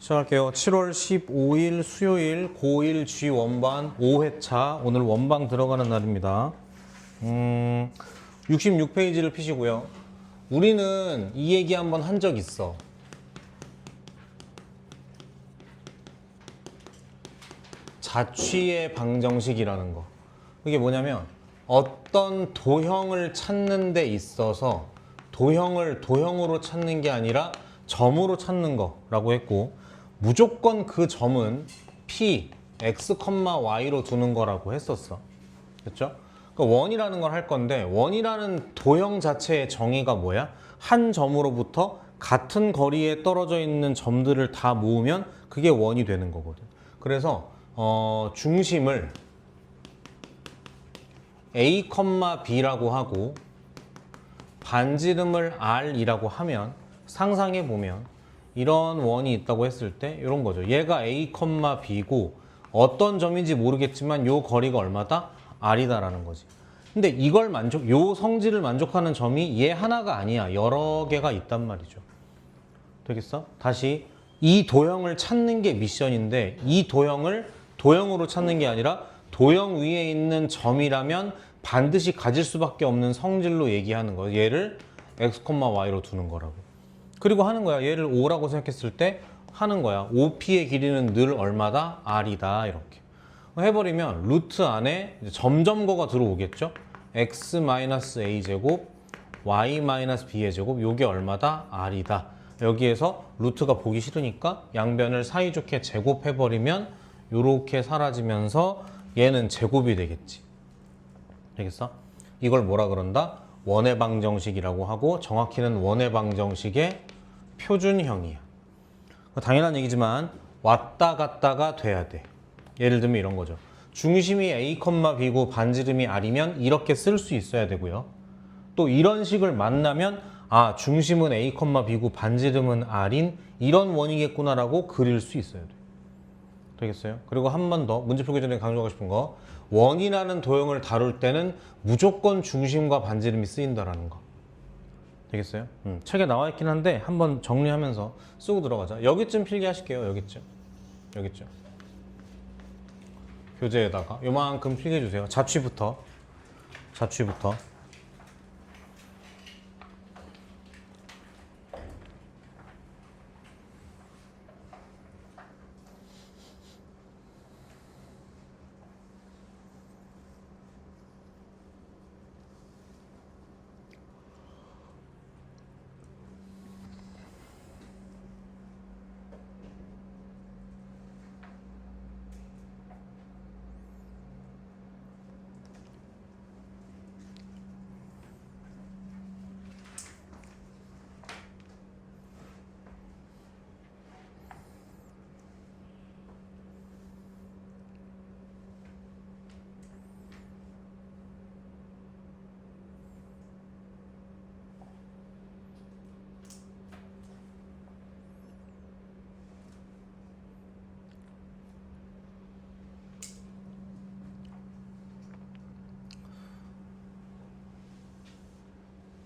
시작할게요. 7월 15일 수요일 고1 G 원반 5회차 오늘 원방 들어가는 날입니다. 66페이지를 피시고요. 우리는 이 얘기 한번 한 적 있어. 자취의 방정식이라는 거. 이게 뭐냐면 어떤 도형을 찾는 데 있어서 도형을 도형으로 찾는 게 아니라 점으로 찾는 거라고 했고, 무조건 그 점은 P, X, Y로 두는 거라고 했었어. 그렇죠? 그러니까 원이라는 걸 할 건데, 원이라는 도형 자체의 정의가 뭐야? 한 점으로부터 같은 거리에 떨어져 있는 점들을 다 모으면 그게 원이 되는 거거든. 그래서 중심을 A, B라고 하고 반지름을 R이라고 하면, 상상해 보면 이런 원이 있다고 했을 때 이런 거죠. 얘가 A, B고 어떤 점인지 모르겠지만 요 거리가 얼마다? R이다라는 거지. 근데 이걸 요 성질을 만족하는 점이 얘 하나가 아니야. 여러 개가 있단 말이죠. 되겠어? 다시 이 도형을 찾는 게 미션인데, 이 도형을 도형으로 찾는 게 아니라 도형 위에 있는 점이라면 반드시 가질 수밖에 없는 성질로 얘기하는 거예요. 얘를 X, Y로 두는 거라고. 그리고 하는 거야. 얘를 O라고 생각했을 때 하는 거야. OP의 길이는 늘 얼마다? R이다. 이렇게 해버리면 루트 안에 점점거가 들어오겠죠. X-A제곱 Y-B의 제곱, 요게 얼마다? R이다. 여기에서 루트가 보기 싫으니까 양변을 사이좋게 제곱해버리면 요렇게 사라지면서 얘는 제곱이 되겠지. 되겠어? 이걸 뭐라 그런다? 원의 방정식이라고 하고, 정확히는 원의 방정식의 표준형이야. 당연한 얘기지만 왔다 갔다가 돼야 돼. 예를 들면 이런 거죠. 중심이 A, B고 반지름이 R이면 이렇게 쓸 수 있어야 되고요. 또 이런 식을 만나면 중심은 A, B고 반지름은 R인 이런 원이겠구나라고 그릴 수 있어야 돼. 되겠어요? 그리고 한 번 더 문제 풀기 전에 강조하고 싶은 거, 원이라는 도형을 다룰 때는 무조건 중심과 반지름이 쓰인다라는 거. 되겠어요? 책에 나와 있긴 한데 한번 정리하면서 쓰고 들어가자. 여기쯤 필기하실게요. 여기쯤 교재에다가 요만큼 필기해 주세요. 자취부터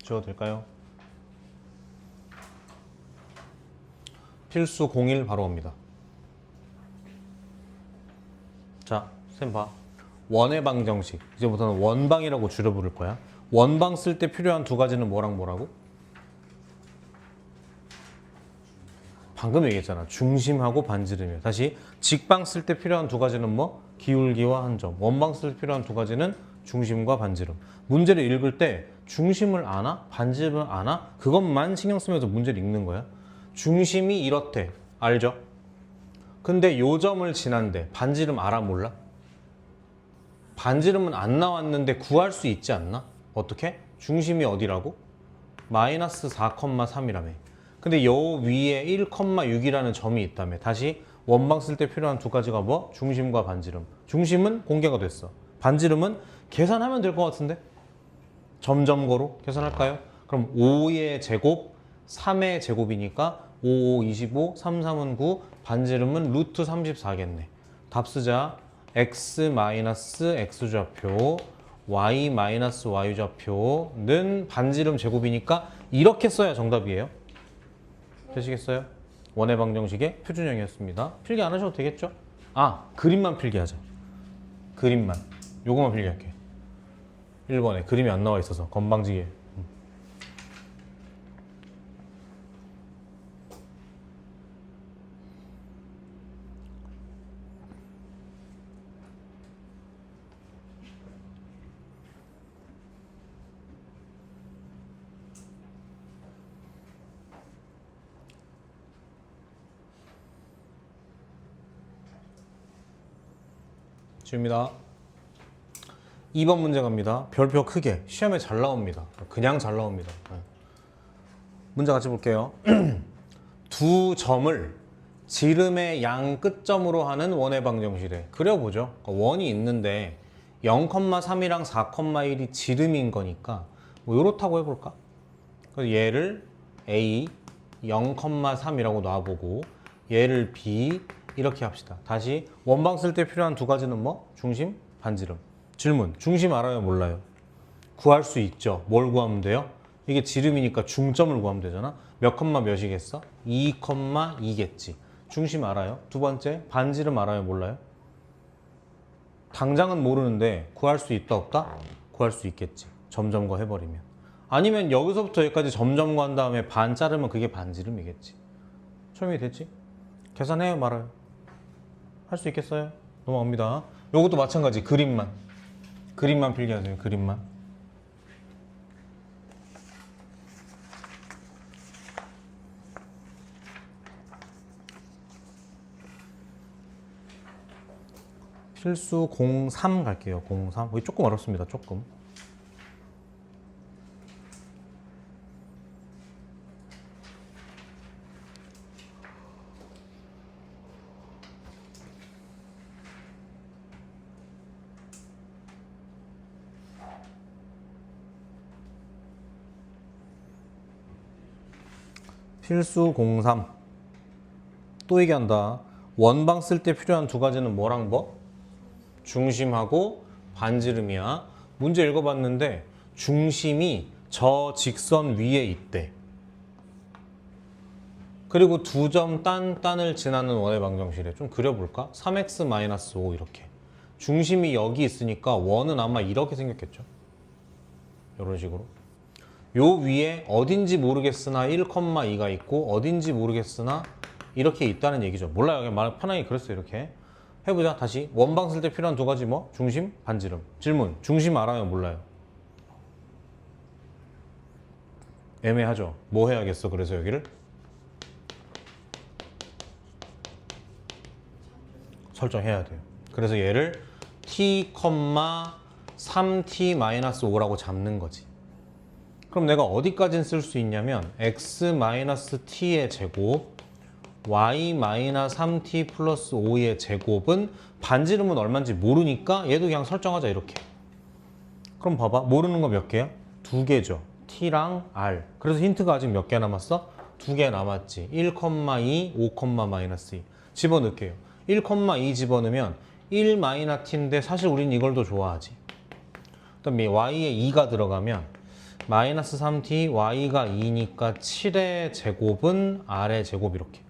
지워도 될까요? 필수 01 바로 옵니다. 자, 쌤 봐. 원의 방정식. 이제부터는 원방이라고 줄여 부를 거야. 원방 쓸 때 필요한 두 가지는 뭐랑 뭐라고? 방금 얘기했잖아. 중심하고 반지름이야. 다시, 직방 쓸 때 필요한 두 가지는 뭐? 기울기와 한 점. 원방 쓸 때 필요한 두 가지는 중심과 반지름. 문제를 읽을 때 중심을 아나? 반지름을 아나? 그것만 신경 쓰면서 문제를 읽는 거야. 중심이 이렇대. 알죠? 근데 요 점을 지난데 반지름 알아 몰라? 반지름은 안 나왔는데 구할 수 있지 않나? 어떻게? 중심이 어디라고? 마이너스 4,3이라며. 근데 요 위에 1,6이라는 점이 있다며. 다시 원방 쓸 때 필요한 두 가지가 뭐? 중심과 반지름. 중심은 공개가 됐어. 반지름은 계산하면 될 것 같은데? 점점거로 계산할까요? 그럼 5의 제곱, 3의 제곱이니까 5, 5, 25, 3, 3은 9, 반지름은 루트 34겠네. 답 쓰자. x-x좌표, y-y좌표는 반지름 제곱이니까 이렇게 써야 정답이에요. 되시겠어요? 원의 방정식의 표준형이었습니다. 필기 안 하셔도 되겠죠? 아, 그림만 필기하자. 그림만. 요거만 필기할게. 1번에 그림이 안 나와 있어서 건방지게. 지웁니다. 2번 문제 갑니다. 별표 크게. 시험에 잘 나옵니다. 그냥 잘 나옵니다. 문제 같이 볼게요. 두 점을 지름의 양 끝점으로 하는 원의 방정식에 그려보죠. 원이 있는데 0,3이랑 4,1이 지름인 거니까 뭐 이렇다고 해볼까? 그래서 얘를 A 0,3이라고 놔보고 얘를 B 이렇게 합시다. 다시 원방 쓸 때 필요한 두 가지는 뭐? 중심, 반지름. 질문, 중심 알아요? 몰라요? 구할 수 있죠. 뭘 구하면 돼요? 이게 지름이니까 중점을 구하면 되잖아. 몇 컴마 몇이겠어? 2,2겠지. 중심 알아요? 두 번째, 반지름 알아요? 몰라요? 당장은 모르는데 구할 수 있다 없다? 구할 수 있겠지. 점점거 해버리면. 아니면 여기서부터 여기까지 점점거 한 다음에 반 자르면 그게 반지름이겠지. 처음이 됐지? 계산해요 말아요? 할 수 있겠어요? 넘어갑니다. 요것도 마찬가지. 그림만 필기하세요. 그림만. 필수 03 갈게요. 03. 이게 조금 어렵습니다. 조금. 필수 03. 또 얘기한다. 원방 쓸 때 필요한 두 가지는 뭐랑 뭐? 중심하고 반지름이야. 문제 읽어봤는데 중심이 저 직선 위에 있대. 그리고 두 점 딴을 지나는 원의 방정식이래. 좀 그려볼까? 3x-5 이렇게. 중심이 여기 있으니까 원은 아마 이렇게 생겼겠죠. 이런 식으로. 요 위에 어딘지 모르겠으나 1,2가 있고 어딘지 모르겠으나 이렇게 있다는 얘기죠. 몰라요. 그냥 말 편하게 그랬어요. 이렇게. 해보자. 다시. 원방 쓸 때 필요한 두 가지 뭐? 중심, 반지름. 질문. 중심 알아요? 몰라요? 애매하죠. 뭐 해야겠어? 그래서 여기를? 설정해야 돼요. 그래서 얘를 t, 3t-5라고 잡는 거지. 그럼 내가 어디까지는 쓸 수 있냐면 x-t의 제곱 y-3t 플러스 5의 제곱은 반지름은 얼마인지 모르니까 얘도 그냥 설정하자 이렇게. 그럼 봐봐. 모르는 거 몇 개야? 두 개죠. t랑 r. 그래서 힌트가 아직 몇 개 남았어? 두 개 남았지. 1,2, 5,-2 집어넣을게요. 1,2 집어넣으면 1-t인데 사실 우린 이걸 더 좋아하지. 그다음에 y에 2가 들어가면 마이너스 3t, y가 2니까 7의 제곱은 r의 제곱 이렇게.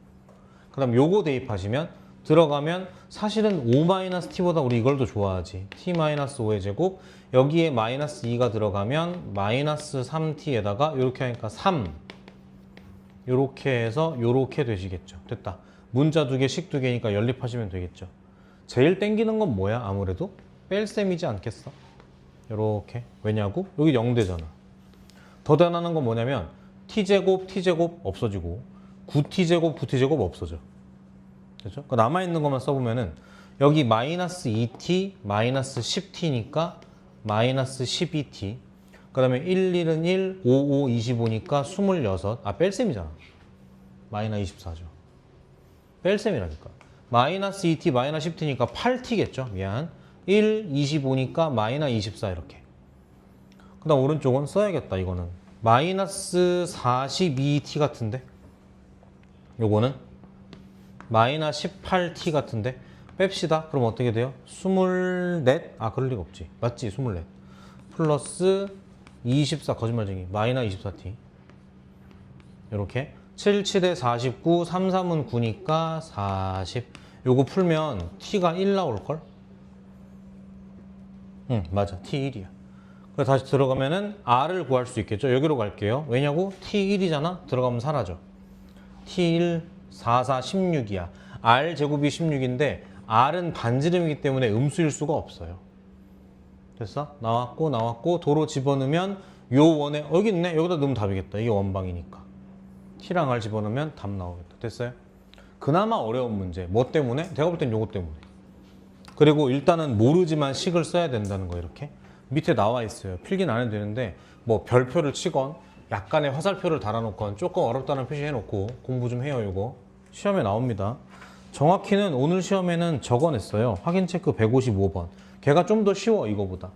그 다음 요거 대입하시면 들어가면 사실은 5-t보다 우리 이걸 더 좋아하지. t-5의 제곱 여기에 마이너스 2가 들어가면 마이너스 3t에다가 이렇게 하니까 3 요렇게 해서 요렇게 되시겠죠. 됐다. 문자 두 개, 식 두 개니까 연립하시면 되겠죠. 제일 땡기는 건 뭐야? 아무래도 뺄셈이지 않겠어? 요렇게. 왜냐고? 여기 0되잖아. 더 대단한 건 뭐냐면 t제곱, t제곱 없어지고 9t제곱, 9t제곱 없어져. 그렇죠? 남아있는 것만 써보면은 여기 마이너스 2t, 마이너스 10t니까 마이너스 12t. 그 다음에 1, 1은 1, 5, 5, 25니까 26. 아, 뺄셈이잖아. 마이너스 24죠. 뺄셈이라니까. 마이너스 2t, 마이너스 10t니까 8t겠죠. 미안. 1, 25니까 마이너스 24 이렇게. 그 다음 오른쪽은 써야겠다. 이거는 마이너스 42t 같은데 요거는 마이너스 18t 같은데 뺍시다. 그럼 어떻게 돼요? 24? 아 그럴 리가 없지. 맞지? 24 플러스 24 거짓말쟁이 마이너스 24t 이렇게 7, 7에 49, 3, 3은 9니까 40. 요거 풀면 t가 1 나올걸? 응, 맞아. t 1이야. 그래서 다시 들어가면은 r을 구할 수 있겠죠? 여기로 갈게요. 왜냐고? t 1이잖아? 들어가면 사라져. t 1, 4, 4, 16이야. r 제곱이 16인데 r은 반지름이기 때문에 음수일 수가 없어요. 됐어? 나왔고 도로 집어넣으면 요 원에 여기 있네. 여기다 넣으면 답이겠다. 이게 원방이니까. t랑 r 집어넣으면 답 나오겠다. 됐어요? 그나마 어려운 문제. 뭐 때문에? 내가 볼 땐 요거 때문에. 그리고 일단은 모르지만 식을 써야 된다는 거 이렇게. 밑에 나와 있어요. 필기는 안 해도 되는데 뭐 별표를 치건 약간의 화살표를 달아놓건 조금 어렵다는 표시 해놓고 공부 좀 해요. 이거 시험에 나옵니다. 정확히는 오늘 시험에는 적어냈어요. 확인 체크 155번. 걔가 좀 더 쉬워 이거보다.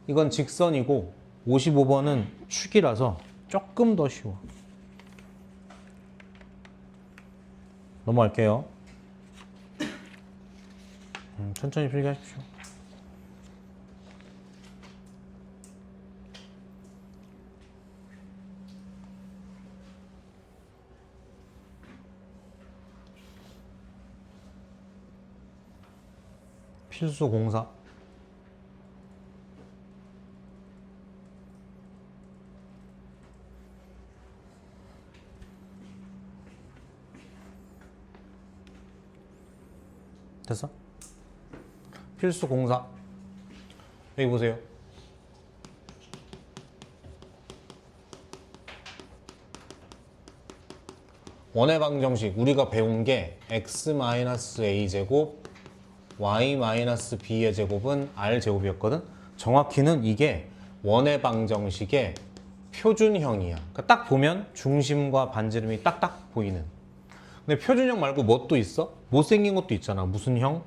이건 직선이고 55번은 축이라서 조금 더 쉬워. 넘어갈게요. 천천히 필기하십시오. 필수 공사. 됐어? 필수 공사. 여기 보세요. 원의 방정식 우리가 배운 게 x-a제곱 y-b의 제곱은 r제곱이었거든. 정확히는 이게 원의 방정식의 표준형이야. 그러니까 딱 보면 중심과 반지름이 딱딱 보이는. 근데 표준형 말고 뭐 또 있어? 못생긴 것도 있잖아. 무슨 형?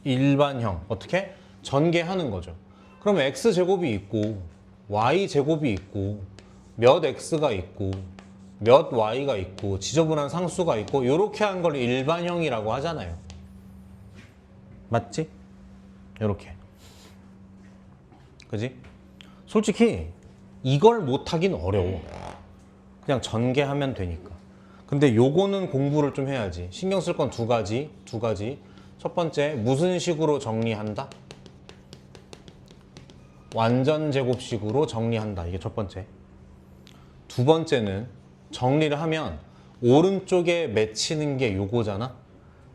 일반형. 어떻게? 전개하는 거죠. 그러면 x제곱이 있고 y제곱이 있고 몇 x가 있고 몇 y가 있고 지저분한 상수가 있고 이렇게 한 걸 일반형이라고 하잖아요. 맞지? 이렇게. 그지? 솔직히 이걸 못하긴 어려워. 그냥 전개하면 되니까. 근데 요거는 공부를 좀 해야지. 신경 쓸 건 두 가지. 첫 번째, 무슨 식으로 정리한다? 완전 제곱식으로 정리한다. 이게 첫 번째. 두 번째는 정리를 하면 오른쪽에 맺히는 게 요거잖아.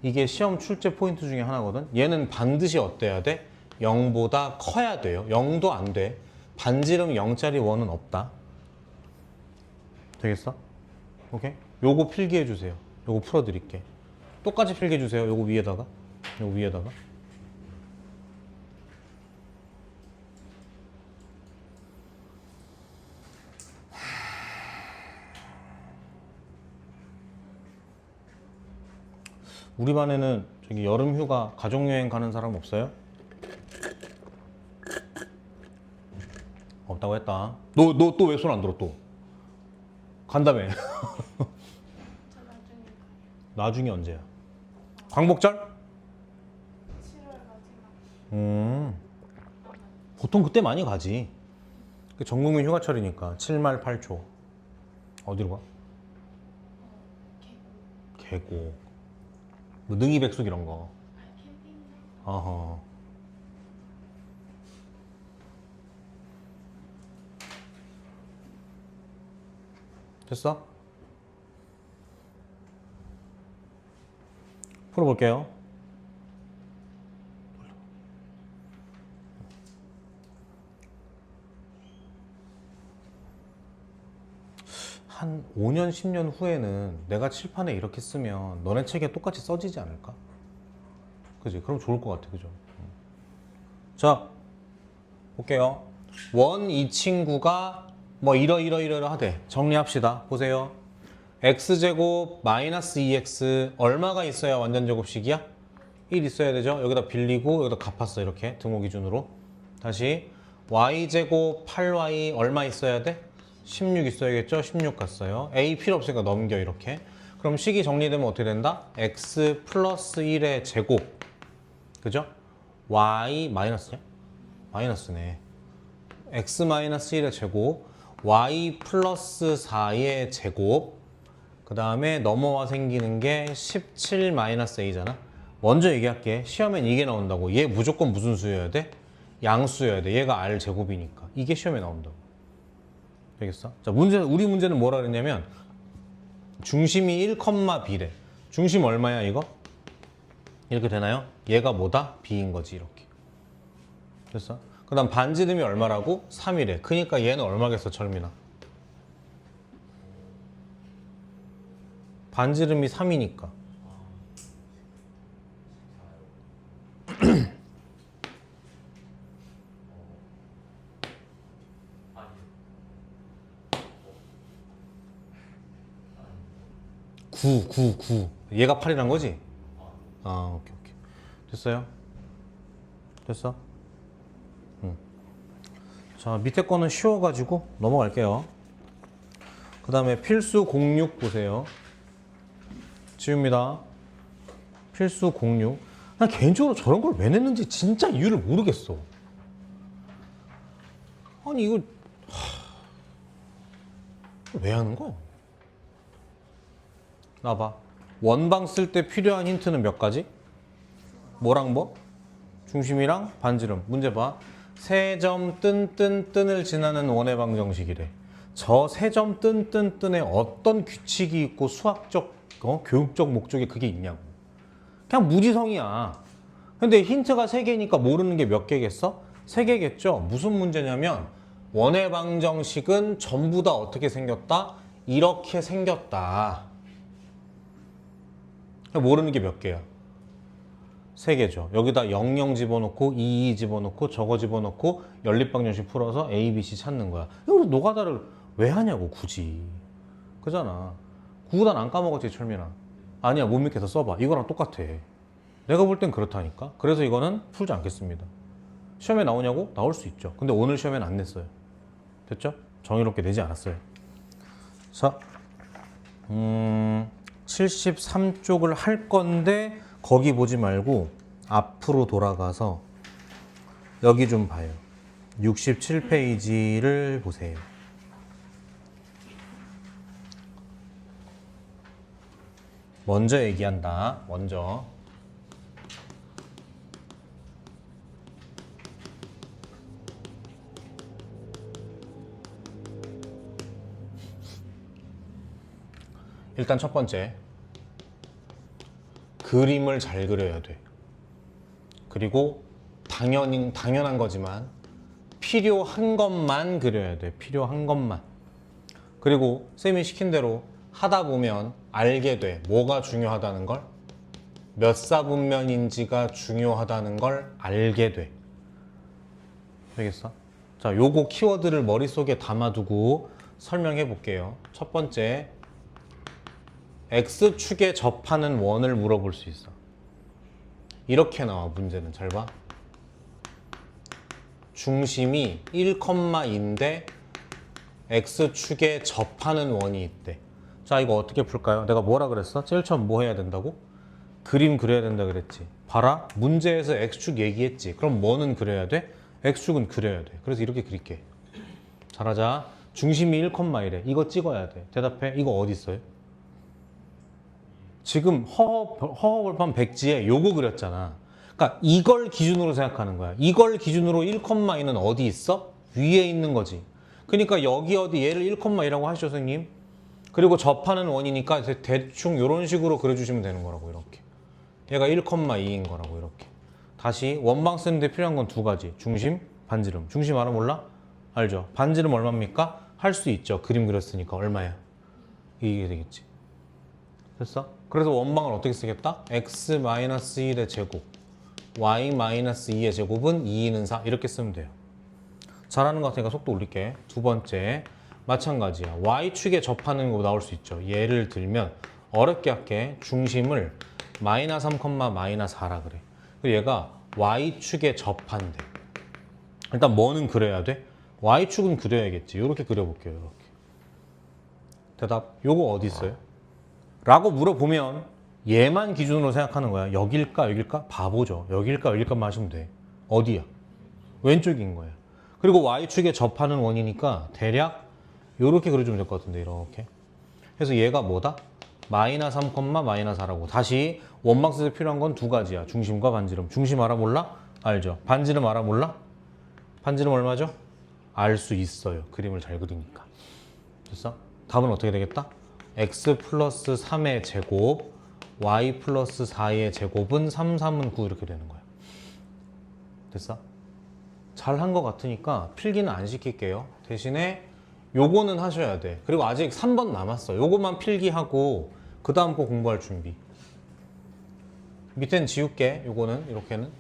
이게 시험 출제 포인트 중에 하나거든. 얘는 반드시 어때야 돼? 0보다 커야 돼요. 0도 안 돼. 반지름 0짜리 원은 없다. 되겠어? 오케이? 요거 필기해 주세요. 요거 풀어 드릴게. 똑같이 필기해 주세요. 요거 위에다가. 요거 위에다가. 우리 반에는 저기 여름 휴가 가족여행 가는 사람 없어요? 없다고 했다. 너 또 왜 손 안 들어 또? 간다며. 나중에 언제야? 광복절? 7월 마지막. 보통 그때 많이 가지. 전국민 휴가철이니까 7말 8초. 어디로 가? 계곡. 뭐 능이백숙 이런 거. 캠핑장. 어허. 됐어? 풀어볼게요. 한 5년, 10년 후에는 내가 칠판에 이렇게 쓰면 너네 책에 똑같이 써지지 않을까? 그지? 그럼 좋을 것 같아. 그죠? 자, 볼게요. 원 이 친구가 뭐 이러 하대. 정리합시다. 보세요. x제곱 마이너스 2x 얼마가 있어야 완전 제곱식이야? 1 있어야 되죠? 여기다 빌리고 여기다 갚았어. 이렇게 등호 기준으로. 다시 y제곱 8y 얼마 있어야 돼? 16 있어야겠죠? 16 갔어요. a 필요 없으니까 넘겨 이렇게. 그럼 식이 정리되면 어떻게 된다? x 플러스 1의 제곱. 그죠? y 마이너스냐? 마이너스네. x 마이너스 1의 제곱. y 플러스 4의 제곱, 그 다음에 넘어와 생기는 게 17 마이너스 a잖아. 먼저 얘기할게. 시험엔 이게 나온다고. 얘 무조건 무슨 수여야 돼? 양수여야 돼. 얘가 r 제곱이니까. 이게 시험에 나온다고. 되겠어? 자, 우리 문제는 뭐라 그랬냐면 중심이 1,b래. 중심 얼마야 이거? 이렇게 되나요? 얘가 뭐다? b인 거지 이렇게. 됐어? 그 다음 반지름이 얼마라고? 3이래. 그러니까 얘는 얼마겠어 철민아? 반지름이 3이니까. 구. 얘가 8이란 거지? 아, 오케이. 됐어요? 됐어? 자, 밑에 거는 쉬워가지고 넘어갈게요. 그 다음에 필수 06 보세요. 지웁니다. 필수 06. 난 개인적으로 저런 걸 왜 냈는지 진짜 이유를 모르겠어. 아니 이거 왜 하는 거야? 나봐. 원방 쓸 때 필요한 힌트는 몇 가지? 뭐랑 뭐? 중심이랑 반지름. 문제 봐. 세 점 뜬을 지나는 원의 방정식이래. 저 세 점 뜬에 어떤 규칙이 있고 수학적, 교육적 목적이 그게 있냐고. 그냥 무지성이야. 근데 힌트가 3개니까 모르는 게 몇 개겠어? 3개겠죠. 무슨 문제냐면 원의 방정식은 전부 다 어떻게 생겼다? 이렇게 생겼다. 모르는 게 몇 개야? 3개죠. 여기다 00 집어넣고 22 집어넣고 저거 집어넣고 연립방정식 풀어서 A, B, C 찾는 거야. 이거 노가다를 왜 하냐고 굳이. 그잖아. 구구단 안 까먹었지 철민아. 아니야 못 믿겠어 써봐. 이거랑 똑같아. 내가 볼 땐 그렇다니까. 그래서 이거는 풀지 않겠습니다. 시험에 나오냐고? 나올 수 있죠. 근데 오늘 시험에는 안 냈어요. 됐죠? 정의롭게 내지 않았어요. 자, 73쪽을 할 건데 거기 보지 말고 앞으로 돌아가서 여기 좀 봐요. 67페이지를 보세요. 먼저 얘기한다. 먼저. 일단 첫 번째. 그림을 잘 그려야 돼. 그리고 당연한 거지만 필요한 것만 그려야 돼. 필요한 것만. 그리고 쌤이 시킨 대로 하다 보면 알게 돼. 뭐가 중요하다는 걸? 몇 사분면인지가 중요하다는 걸 알게 돼. 되겠어? 자, 요거 키워드를 머릿속에 담아두고 설명해 볼게요. 첫 번째, X축에 접하는 원을 물어볼 수 있어. 이렇게 나와 문제는. 잘 봐. 중심이 1,2인데 X축에 접하는 원이 있대. 자, 이거 어떻게 풀까요? 내가 뭐라 그랬어? 제일 처음 뭐 해야 된다고? 그림 그려야 된다 그랬지. 봐라. 문제에서 X축 얘기했지. 그럼 뭐는 그려야 돼? X축은 그려야 돼. 그래서 이렇게 그릴게. 잘하자. 중심이 1,2래. 이거 찍어야 돼. 대답해. 이거 어디 있어요? 지금 허허벌판 백지에 요거 그렸잖아. 그러니까 이걸 기준으로 생각하는 거야. 이걸 기준으로 1,2는 어디 있어? 위에 있는 거지. 그러니까 여기 어디 얘를 1,2라고 하시죠, 선생님. 그리고 접하는 원이니까 대충 이런 식으로 그려주시면 되는 거라고. 이렇게. 얘가 1,2인 거라고. 이렇게. 다시 원방 쓰는데 필요한 건 2가지. 중심, 반지름. 중심 알아 몰라? 알죠? 반지름 얼마입니까? 할 수 있죠. 그림 그렸으니까 얼마야? 이게 되겠지. 됐어? 그래서 원방을 어떻게 쓰겠다? x-1의 제곱 y-2의 제곱은 2는 4 이렇게 쓰면 돼요. 잘하는 것 같으니까 속도 올릴게. 두 번째 마찬가지야. y축에 접하는 거 나올 수 있죠. 예를 들면 어렵게 할게. 중심을 -3,-4라 그래. 그리고 얘가 y축에 접한대. 일단 뭐는 그려야 돼? y축은 그려야겠지. 이렇게 그려볼게요. 이렇게. 대답. 요거 어디 있어요? 라고 물어보면 얘만 기준으로 생각하는 거야. 여길까 여길까? 바보죠. 여길까 여길까만 하시면 돼. 어디야? 왼쪽인 거야. 그리고 Y축에 접하는 원이니까 대략 요렇게 그려주면 될 것 같은데 이렇게. 그래서 얘가 뭐다? 마이너스 3, 마이너스 4라고. 다시 원막스에 필요한 건 두 가지야. 중심과 반지름. 중심 알아 몰라? 알죠. 반지름 알아 몰라? 반지름 얼마죠? 알 수 있어요. 그림을 잘 그리니까. 됐어? 답은 어떻게 되겠다? x 플러스 3의 제곱 y 플러스 4의 제곱은 3, 3은 9 이렇게 되는 거야. 됐어? 잘 한 것 같으니까 필기는 안 시킬게요. 대신에 요거는 하셔야 돼. 그리고 아직 3번 남았어. 요거만 필기하고 그 다음 거 공부할 준비. 밑에는 지울게. 요거는 이렇게는.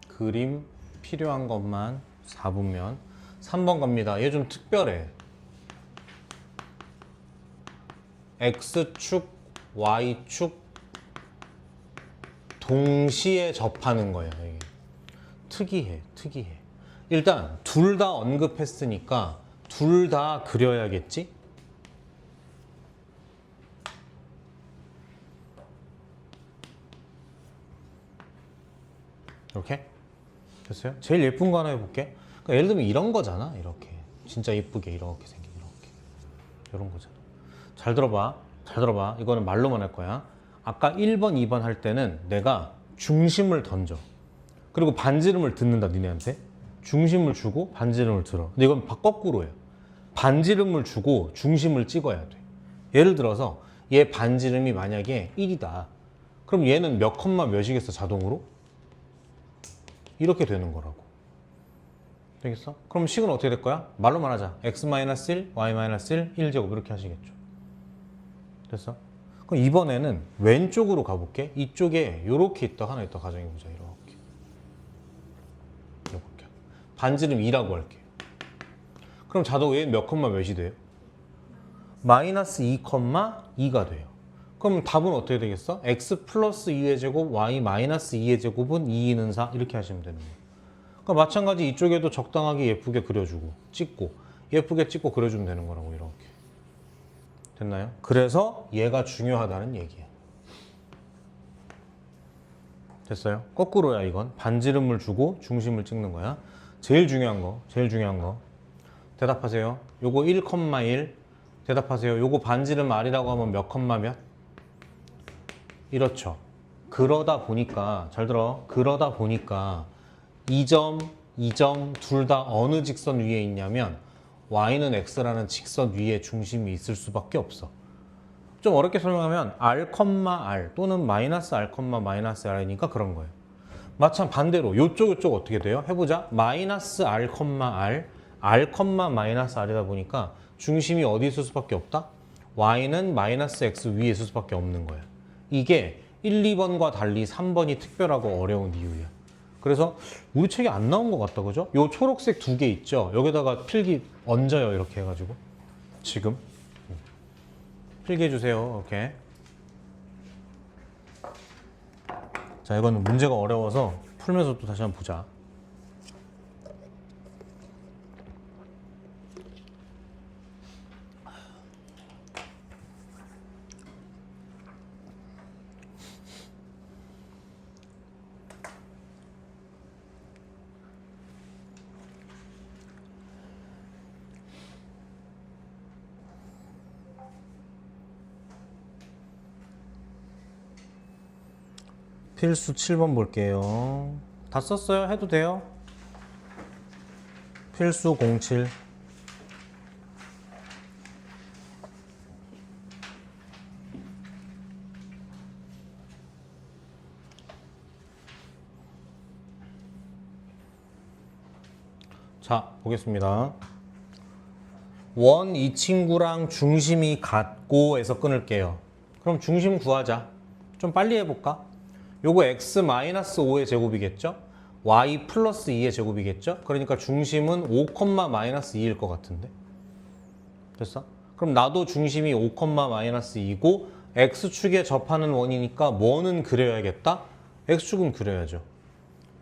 그림 필요한 것만 4분면 3번 갑니다. 얘 좀 특별해. X축, Y축 동시에 접하는 거예요. 이게. 특이해. 일단 둘 다 언급했으니까 둘 다 그려야겠지? 이렇게? 됐어요? 제일 예쁜 거 하나 해볼게. 그러니까 예를 들면 이런 거잖아. 이렇게. 진짜 예쁘게 이렇게 생긴 이렇게. 이런 거잖아. 잘 들어봐. 이거는 말로만 할 거야. 아까 1번, 2번 할 때는 내가 중심을 던져. 그리고 반지름을 듣는다, 니네한테. 중심을 주고 반지름을 들어. 근데 이건 거꾸로예요. 반지름을 주고 중심을 찍어야 돼. 예를 들어서 얘 반지름이 만약에 1이다. 그럼 얘는 몇 컴마 몇이겠어, 자동으로? 이렇게 되는 거라고. 되겠어? 그럼 식은 어떻게 될 거야? 말로만 하자. x-1, y-1, 1제곱 이렇게 하시겠죠. 됐어? 그럼 이번에는 왼쪽으로 가볼게. 이쪽에 이렇게 있다 하나 있다 가정해보자. 이렇게. 반지름 2라고 할게요. 그럼 자동 얘 몇 컴마 몇이 돼요? 마이너스 2, 2가 돼요. 그럼 답은 어떻게 되겠어? x 플러스 2의 제곱, y 마이너스 2의 제곱은 2는 4 이렇게 하시면 되는 거예요. 그러니까 마찬가지 이쪽에도 적당하게 예쁘게 그려주고 찍고 예쁘게 찍고 그려주면 되는 거라고 이렇게. 됐나요? 그래서 얘가 중요하다는 얘기예요. 됐어요? 거꾸로야 이건. 반지름을 주고 중심을 찍는 거야. 제일 중요한 거. 대답하세요. 요거 1,1 대답하세요. 요거 반지름 R이라고 하면 몇 컴마 몇? 이렇죠. 그러다 보니까 잘 들어. 그러다 보니까 이 점 둘 다 어느 직선 위에 있냐면 y는 x라는 직선 위에 중심이 있을 수밖에 없어. 좀 어렵게 설명하면 r, r 또는 마이너스 r, 마이너스 r이니까 그런 거예요. 마찬 반대로 요쪽 어떻게 돼요? 해보자. 마이너스 r, 마이너스 r이다 보니까 중심이 어디 있을 수밖에 없다? y는 마이너스 x 위에 있을 수밖에 없는 거야. 이게 1, 2번과 달리 3번이 특별하고 어려운 이유야. 그래서 우리 책에 안 나온 것 같다, 그죠? 요 초록색 두 개 있죠? 여기다가 필기 얹어요, 이렇게 해가지고. 지금. 필기해주세요, 이렇게. 자, 이거는 문제가 어려워서 풀면서 또 다시 한번 보자. 필수 7번 볼게요. 다 썼어요? 해도 돼요? 필수 07. 자, 보겠습니다. 원 이 친구랑 중심이 같고 해서 끊을게요. 그럼 중심 구하자. 좀 빨리 해볼까? 요거 x-5의 제곱이겠죠? y 플러스 2의 제곱이겠죠? 그러니까 중심은 5, 마이너스 2일 것 같은데. 됐어? 그럼 나도 중심이 5, 마이너스 2고 x축에 접하는 원이니까 뭐는 그려야겠다? x축은 그려야죠.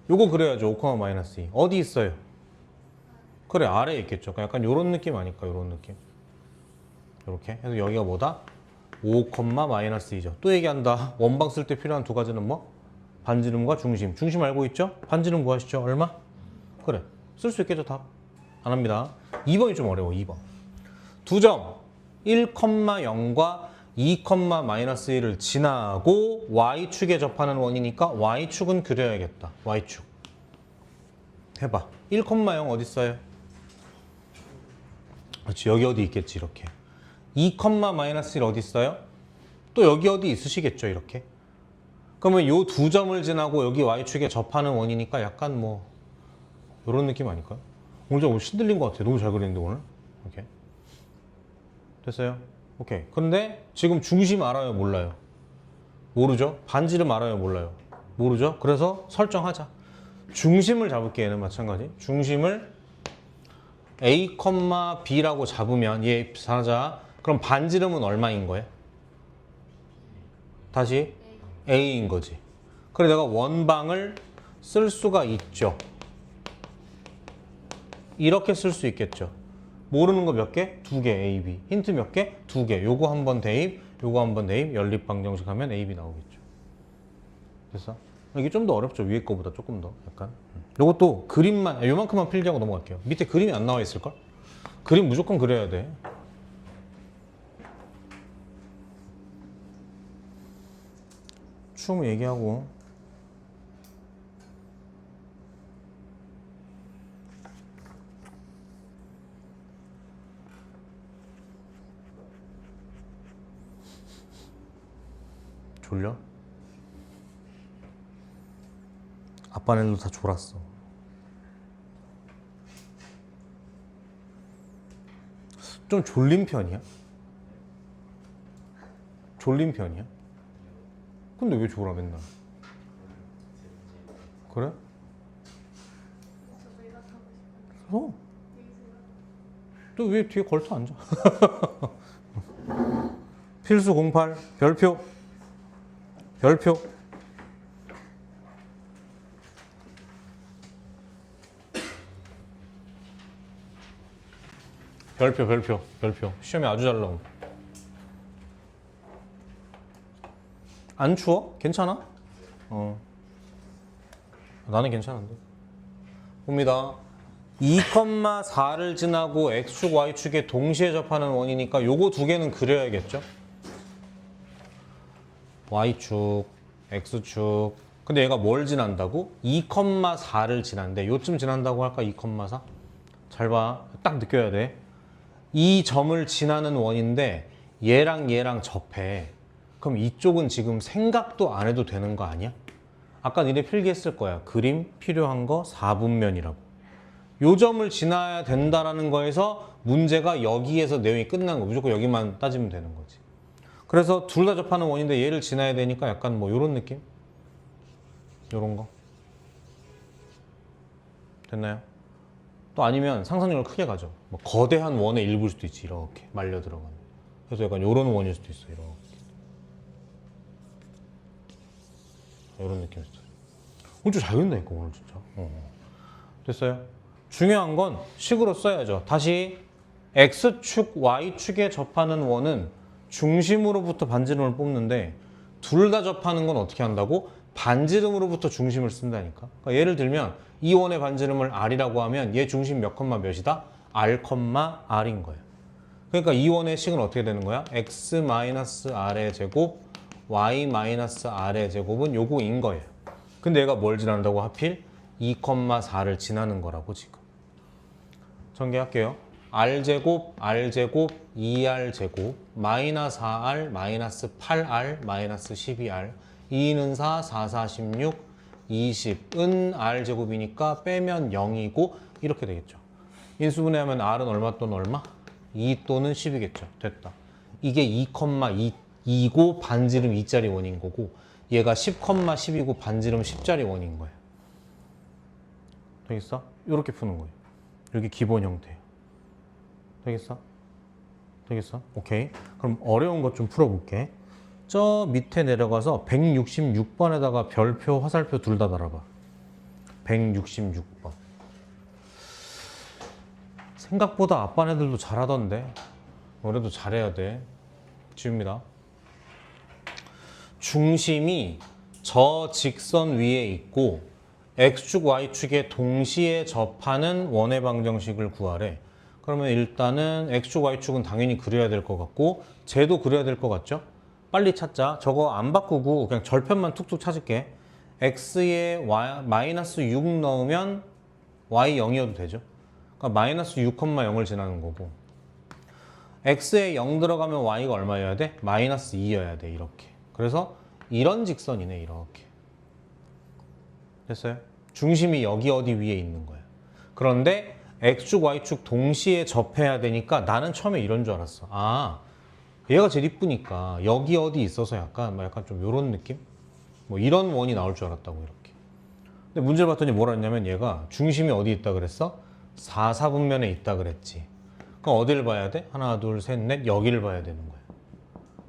요거 그려야죠. 5, 마이너스 2. 어디 있어요? 그래, 아래에 있겠죠. 약간 요런 느낌 아닐까? 요런 느낌. 이렇게 해서 여기가 뭐다? 5, 마이너스 2죠. 또 얘기한다. 원방 쓸 때 필요한 두 가지는 뭐? 반지름과 중심. 중심 알고 있죠? 반지름 구하시죠. 얼마? 그래. 쓸 수 있겠죠, 답. 안 합니다. 2번이 좀 어려워, 2번. 두 점. 1,0과 2, 마이너스 1을 지나고 y축에 접하는 원이니까 y축은 그려야겠다. y축. 해봐. 1,0 어디 있어요? 그렇지. 여기 어디 있겠지, 이렇게. 2, 마이너스 1 어디 있어요? 또 여기 어디 있으시겠죠, 이렇게. 그러면 요 두 점을 지나고 여기 y축에 접하는 원이니까 약간 뭐 이런 느낌 아닐까요? 오늘 좀 신들린 것 같아요. 너무 잘 그리는데 오늘. 오케이. 됐어요? 오케이. 근데 지금 중심 알아요, 몰라요? 모르죠? 반지름 알아요, 몰라요? 모르죠? 그래서 설정하자. 중심을 잡을게, 얘는 마찬가지. 중심을 A, B라고 잡으면 얘 사자. 그럼 반지름은 얼마인 거예요? 다시 A인 거지. 그래 내가 원방을 쓸 수가 있죠. 이렇게 쓸 수 있겠죠. 모르는 거 몇 개? 2개 A, B. 힌트 몇 개? 2개. 요거 한번 대입, 요거 한번 대입, 연립방정식 하면 A, B 나오겠죠. 됐어? 이게 좀 더 어렵죠. 위에 거보다 조금 더 약간. 요것도 그림만, 요만큼만 필기하고 넘어갈게요. 밑에 그림이 안 나와 있을걸? 그림 무조건 그려야 돼. 춤 얘기하고. 졸려? 아빠네도 다 졸았어. 좀 졸린 편이야? 졸린 편이야? 근데 왜 졸아 맨날? 그래? 저 내가 타고 싶은데 어? 너 왜 뒤에 걸터 앉아? 필수 08 별표 별표 별표 시험에 아주 잘 나옴. 안 추워? 괜찮아? 나는 괜찮은데. 봅니다. 2,4를 지나고 x축, y축에 동시에 접하는 원이니까 요거 두 개는 그려야겠죠? y축, x축. 근데 얘가 뭘 지난다고? 2,4를 지난대. 요쯤 지난다고 할까? 2,4? 잘 봐. 딱 느껴야 돼. 이 점을 지나는 원인데 얘랑 얘랑 접해. 그럼 이쪽은 지금 생각도 안 해도 되는 거 아니야? 아까 니네 필기했을 거야. 그림 필요한 거 4분면이라고. 요 점을 지나야 된다라는 거에서 문제가 여기에서 내용이 끝난 거. 무조건 여기만 따지면 되는 거지. 그래서 둘 다 접하는 원인데 얘를 지나야 되니까 약간 뭐 요런 느낌? 요런 거. 됐나요? 또 아니면 상상력을 크게 가져. 뭐 거대한 원의 일부일 수도 있지. 이렇게 말려 들어가는. 그래서 약간 요런 원일 수도 있어. 이렇게. 이런 느낌이었어. 오늘 좀 잘 그린다니까 오늘 진짜. 됐어요? 중요한 건 식으로 써야죠. 다시 x축, y축에 접하는 원은 중심으로부터 반지름을 뽑는데 둘 다 접하는 건 어떻게 한다고? 반지름으로부터 중심을 쓴다니까. 그러니까 예를 들면 이 원의 반지름을 r이라고 하면 얘 중심 몇 컴마 몇이다? r, r인 거예요. 그러니까 이 원의 식은 어떻게 되는 거야? x-r의 제곱 y-r의 제곱은 요거인 거예요. 근데 얘가 뭘 지난다고 하필? 2,4를 지나는 거라고 지금. 전개할게요. r제곱, r제곱, 2r제곱, 마이너스 4r, 마이너스 8r, 마이너스 12r, 2는 4, 4, 4, 16, 20은 r제곱이니까 빼면 0이고 이렇게 되겠죠. 인수분해하면 r은 얼마 또는 얼마? 2 또는 10이겠죠. 됐다. 이게 2,2고 반지름 2짜리 원인 거고 얘가 10,10이고 반지름 10짜리 원인 거예요. 되겠어? 이렇게 푸는 거예요. 여기 기본 형태예요. 되겠어? 되겠어? 오케이. 그럼 어려운 것 좀 풀어볼게. 저 밑에 내려가서 166번에다가 별표, 화살표 둘 다 달아봐. 166번. 생각보다 아빠네들도 잘하던데. 올해도 잘해야 돼. 지웁니다. 중심이 저 직선 위에 있고 x축, y축에 동시에 접하는 원의 방정식을 구하래. 그러면 일단은 x축, y축은 당연히 그려야 될 것 같고 쟤도 그려야 될 것 같죠? 빨리 찾자. 저거 안 바꾸고 그냥 절편만 툭툭 찾을게. x에 마이너스 6 넣으면 y 0이어도 되죠. 그러니까 마이너스 6,0을 지나는 거고 x에 0 들어가면 y가 얼마여야 돼? 마이너스 2여야 돼. 이렇게. 그래서 이런 직선이네. 이렇게. 됐어요? 중심이 여기 어디 위에 있는 거야. 그런데 x축, y축 동시에 접해야 되니까 나는 처음에 이런 줄 알았어. 아, 얘가 제일 이쁘니까 여기 어디 있어서 약간 좀 요런 느낌? 뭐 이런 원이 나올 줄 알았다고 이렇게. 근데 문제를 봤더니 뭐라 했냐면 얘가 중심이 어디 있다 그랬어? 4, 4분면에 있다 그랬지. 그럼 어디를 봐야 돼? 하나, 둘, 셋, 넷. 여기를 봐야 되는 거야.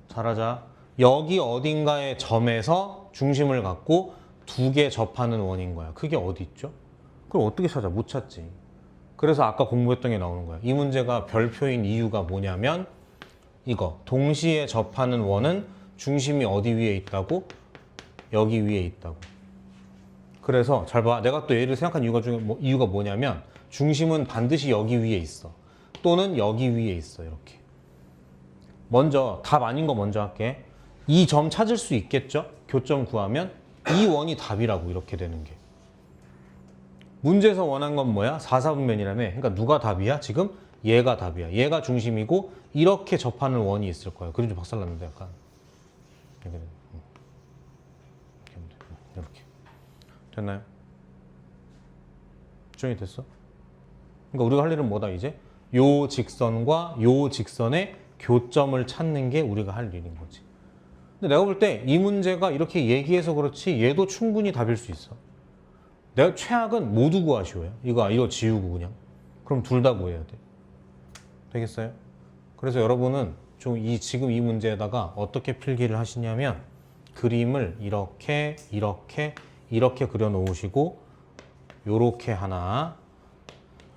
잘하자. 여기 어딘가의 점에서 중심을 갖고 두 개 접하는 원인 거야. 그게 어디 있죠? 그럼 어떻게 찾아? 못 찾지. 그래서 아까 공부했던 게 나오는 거야. 이 문제가 별표인 이유가 뭐냐면 이거 동시에 접하는 원은 중심이 어디 위에 있다고? 여기 위에 있다고. 그래서 잘 봐. 내가 또 얘를 생각한 이유가 중에 이유가 뭐냐면 중심은 반드시 여기 위에 있어. 또는 여기 위에 있어. 이렇게. 먼저 답 아닌 거 먼저 할게. 이 점 찾을 수 있겠죠? 교점 구하면 이 원이 답이라고 이렇게 되는 게. 문제에서 원한 건 뭐야? 4, 4분면이라며. 그러니까 누가 답이야? 지금 얘가 답이야. 얘가 중심이고 이렇게 접하는 원이 있을 거야. 그림 좀 박살났는데 약간. 이렇게. 됐나요? 수정이 됐어? 그러니까 우리가 할 일은 뭐다 이제? 요 직선과 요 직선의 교점을 찾는 게 우리가 할 일인 거지. 근데 내가 볼 때 이 문제가 이렇게 얘기해서 그렇지 얘도 충분히 답일 수 있어. 내가 최악은 모두 구하시오야. 이거 지우고 그냥. 그럼 둘 다 구해야 돼. 되겠어요? 그래서 여러분은 지금 이 문제에다가 어떻게 필기를 하시냐면 그림을 이렇게 그려 놓으시고 요렇게 하나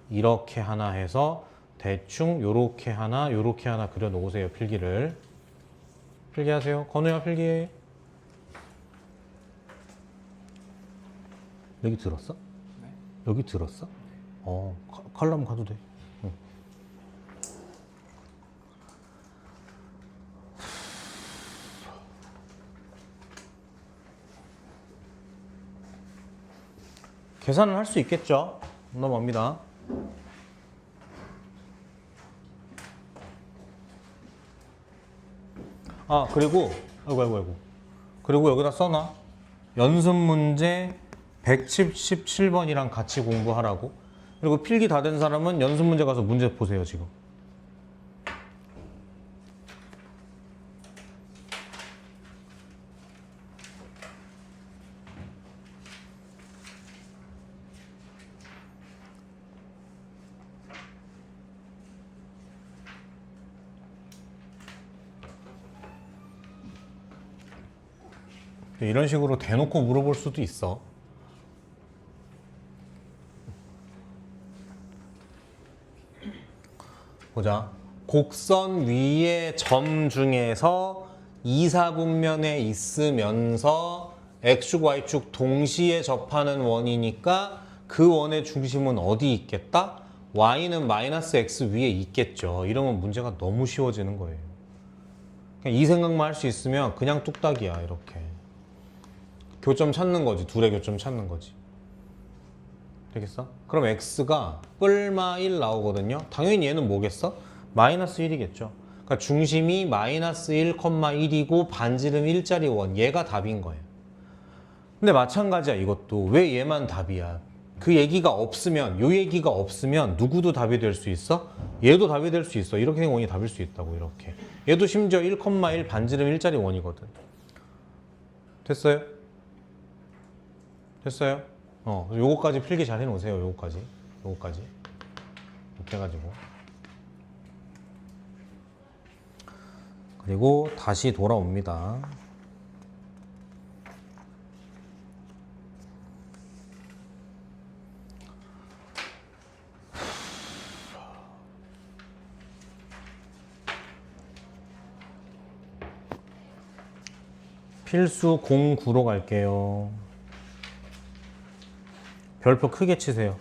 이렇게 하나 해서 대충 요렇게 하나 그려 놓으세요. 필기를. 필기하세요. 건우야 필기해. 여기 들었어? 네. 여기 들었어? 칼럼 가도 돼. 응. 계산을 할 수 있겠죠? 넘어갑니다. 그리고 아이고. 그리고 여기다 써놔. 연습 문제 177번이랑 같이 공부하라고. 그리고 필기 다 된 사람은 연습 문제 가서 문제 보세요, 지금. 이런 식으로 대놓고 물어볼 수도 있어. 보자. 곡선 위의 점 중에서 2, 4분면에 있으면서 x축, y축 동시에 접하는 원이니까 그 원의 중심은 어디 있겠다? y는 마이너스 x 위에 있겠죠. 이러면 문제가 너무 쉬워지는 거예요. 그냥 이 생각만 할 수 있으면 그냥 뚝딱이야. 이렇게. 교점 찾는 거지. 둘의 교점 찾는 거지. 되겠어? 그럼 x가 뿔마 1 나오거든요. 당연히 얘는 뭐겠어? 마이너스 1이겠죠. 그러니까 중심이 마이너스 1,1이고 반지름 1짜리 원. 얘가 답인 거예요. 근데 마찬가지야 이것도. 왜 얘만 답이야? 그 얘기가 없으면, 요 얘기가 없으면 누구도 답이 될 수 있어? 얘도 답이 될 수 있어. 이렇게 된 원이 답일 수 있다고. 이렇게. 얘도 심지어 1,1 반지름 1짜리 원이거든. 됐어요? 됐어요? 요거까지 필기 잘 해놓으세요. 요거까지 이렇게 해가지고. 그리고 다시 돌아옵니다. 필수 09로 갈게요. 별표 크게 치세요.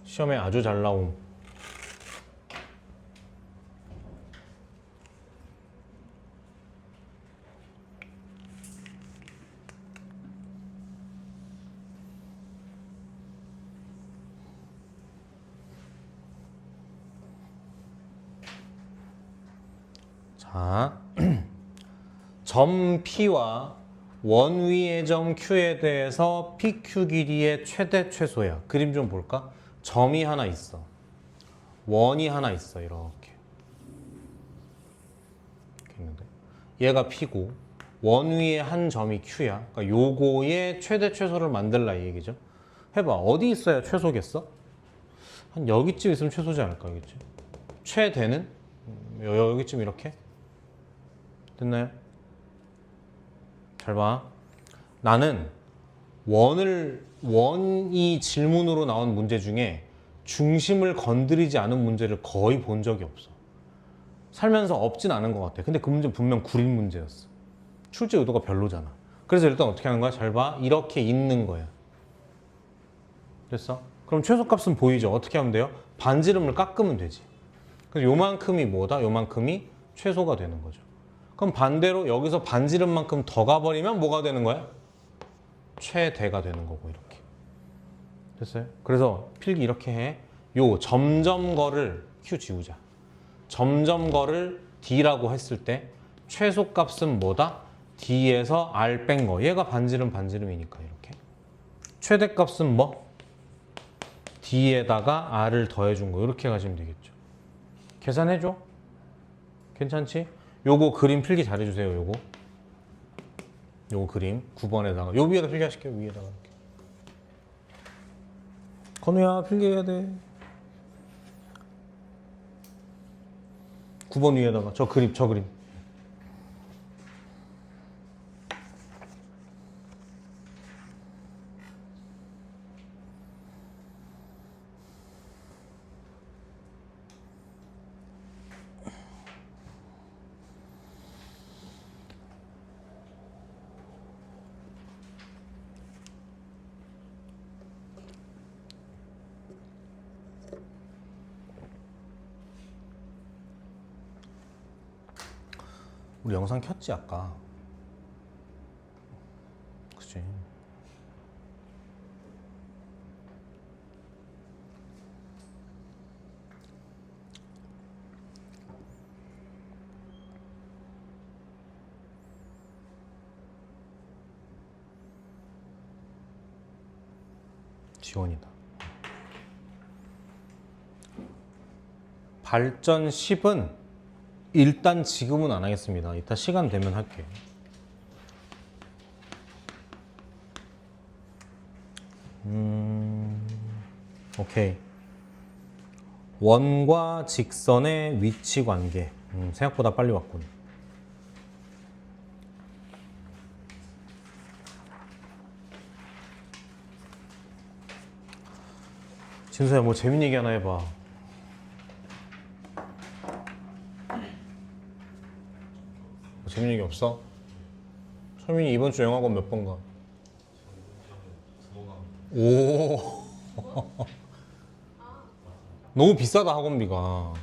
시험에 아주 잘 나옴. 자, 점 P와 원 위의 점 Q에 대해서 PQ 길이의 최대 최소야. 그림 좀 볼까? 점이 하나 있어. 원이 하나 있어. 이렇게 있는데 얘가 P고 원 위에 한 점이 Q야. 그러니까 요거의 최대 최소를 만들라 이 얘기죠. 해봐. 어디 있어야 최소겠어? 한 여기쯤 있으면 최소지 않을까? 여기쯤. 최대는 여기쯤 이렇게 됐나요? 잘 봐. 나는 원이 질문으로 나온 문제 중에 중심을 건드리지 않은 문제를 거의 본 적이 없어. 살면서 없진 않은 것 같아. 근데 그 문제는 분명 구린 문제였어. 출제 의도가 별로잖아. 그래서 일단 어떻게 하는 거야? 잘 봐. 이렇게 있는 거야. 됐어? 그럼 최소값은 보이죠? 어떻게 하면 돼요? 반지름을 깎으면 되지. 그래서 요만큼이 뭐다? 요만큼이 최소가 되는 거죠. 그럼 반대로 여기서 반지름만큼 더 가버리면 뭐가 되는 거야? 최대가 되는 거고 이렇게. 됐어요? 그래서 필기 이렇게 해. 요 점점거를 Q 지우자. 점점거를 D라고 했을 때 최소값은 뭐다? D에서 R 뺀 거. 얘가 반지름이니까 이렇게. 최대값은 뭐? D에다가 R을 더해준 거. 이렇게 가시면 되겠죠. 계산해줘. 괜찮지? 요거 그림 필기 잘해주세요. 요거 그림 9번에다가 요 위에다 필기하실게요. 위에다가 이렇게. 건우야 필기해야 돼. 9번 위에다가 저 그림 우리 영상 켰지 아까. 그치. 지원이다. 발전 10은 일단 지금은 안 하겠습니다. 이따 시간 되면 할게요. 오케이. 원과 직선의 위치 관계. 생각보다 빨리 왔군. 진수야 뭐 재밌는 얘기 하나 해봐. 뭐 재밌는 얘기 없어? 철민이 이번 주 영화관 몇 번 가? 오. 너무 비싸다 학원비가.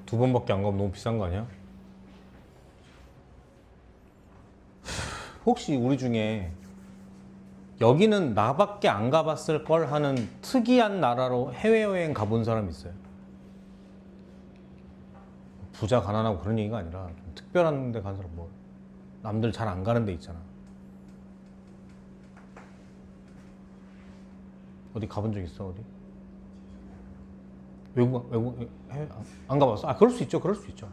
2번밖에 안 가면 너무 비싼 거 아니야? 혹시 우리 중에 여기는 나밖에 안 가봤을 걸 하는 특이한 나라로 해외여행 가본 사람 있어요? 부자 가난하고 그런 얘기가 아니라 좀 특별한 데 간 사람, 뭐 남들 잘 안 가는 데 있잖아. 어디 가본 적 있어? 어디? 외국 해외 안 가봤어? 아 그럴 수 있죠. 그럴 수 있죠.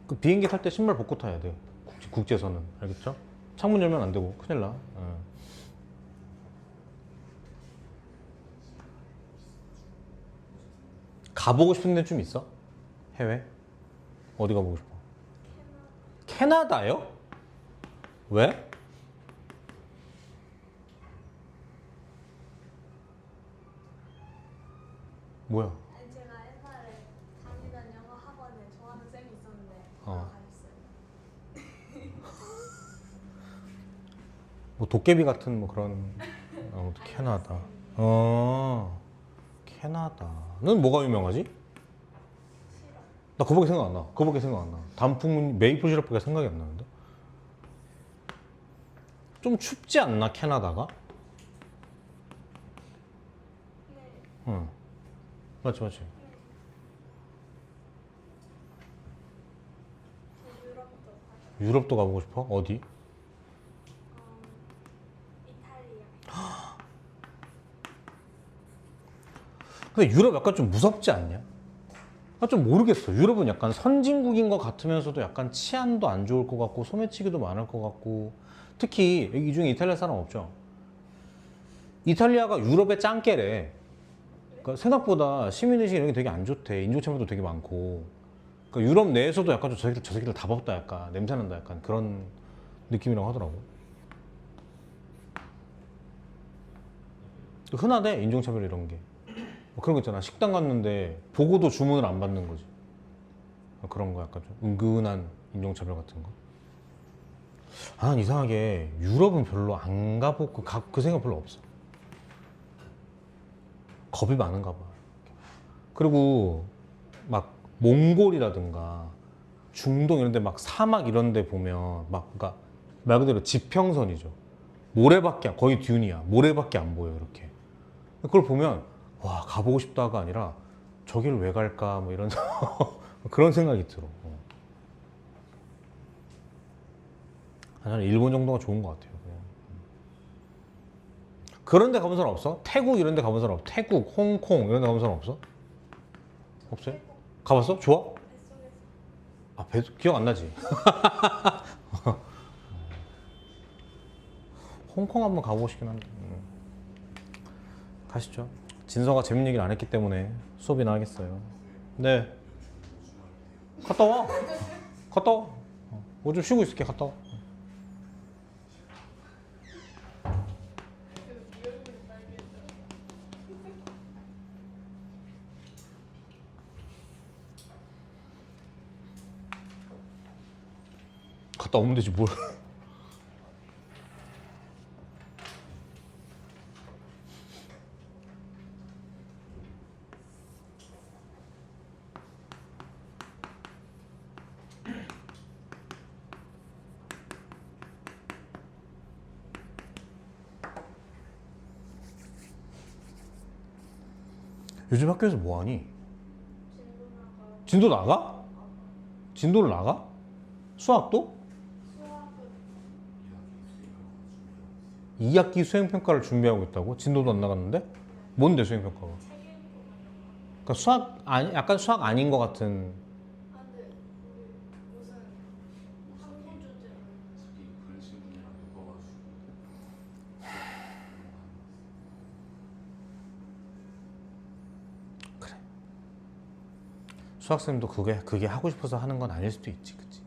그 비행기 탈 때 신발 벗고 타야 돼. 국제선은 알겠죠? 창문 열면 안 되고 큰일 나. 가보고 싶은 데 좀 있어? 해외? 어디 가보고 싶어? 캐나다요? 왜? 뭐야? 제가 옛날에 다니던 영어 학원에 좋아하는 쌤이 있었는데 어. 가셨어요. 뭐 도깨비 같은 뭐 그런 캐나다. 캐나다는 뭐가 유명하지? 싫어. 나 그거밖에 생각 안 나. 그거밖에 생각 안 나. 단풍 메이플 시럽밖에 생각이 안 나는데. 좀 춥지 않나 캐나다가? 네. 응. 맞지 맞지. 저 유럽도 가요. 유럽도 가보고 싶어? 어디? 이탈리아. 근데 유럽 약간 좀 무섭지 않냐? 나 좀 모르겠어. 유럽은 약간 선진국인 것 같으면서도 약간 치안도 안 좋을 것 같고 소매치기도 많을 것 같고 특히 이 중에 이탈리아 사람 없죠? 이탈리아가 유럽의 짱깨래. 그러니까 생각보다 시민의식 이런 게 되게 안 좋대. 인종차별도 되게 많고. 그러니까 유럽 내에서도 약간 좀 저 새끼들 다 법다 약간 냄새난다 약간 그런 느낌이라고 하더라고. 흔하대 인종차별 이런 게. 뭐 그런 거 있잖아. 식당 갔는데 보고도 주문을 안 받는 거지. 그런 거 약간 좀 은근한 인종차별 같은 거. 아, 난 이상하게 유럽은 별로 안 가보고 그 생각 별로 없어. 겁이 많은가 봐. 그리고 막 몽골이라든가 중동 이런 데 막 사막 이런 데 보면 막 그러니까 말 그대로 지평선이죠. 모래밖에 거의 듄이야. 모래밖에 안 보여 이렇게. 그걸 보면 와 가보고 싶다가 아니라 저길 왜 갈까 뭐 이런 그런 생각이 들어. 나는 일본 정도가 좋은 것 같아요. 그냥. 그런 데 가본 사람 없어? 태국 이런 데 가본 사람 없어? 태국, 홍콩 이런 데 가본 사람 없어? 없어요? 가봤어? 좋아? 뱃속에서 아, 기억 안 나지? 홍콩 한번 가보고 싶긴 한데. 가시죠. 진서가 재밌는 얘기를 안 했기 때문에 수업이나 하겠어요. 네. 갔다 와. 갔다 와. 뭐 좀 쉬고 있을게. 갔다 와. 갔다 오면 되지 뭘. 요즘 학교에서 뭐 하니? 진도나가 진도 나가? 진도를 나가? 수학도? 수학은 2학기 수행평가를 준비하고 있다고? 진도도 안 나갔는데? 뭔데 수행평가가? 책 읽고 막 이런 거. 그러니까 수학 아니 약간 수학 아닌 것 같은. 아 근데 우리 무슨 학기 주제 수학생도 그게 하고 싶어서 하는 건 아닐 수도 있지, 그치?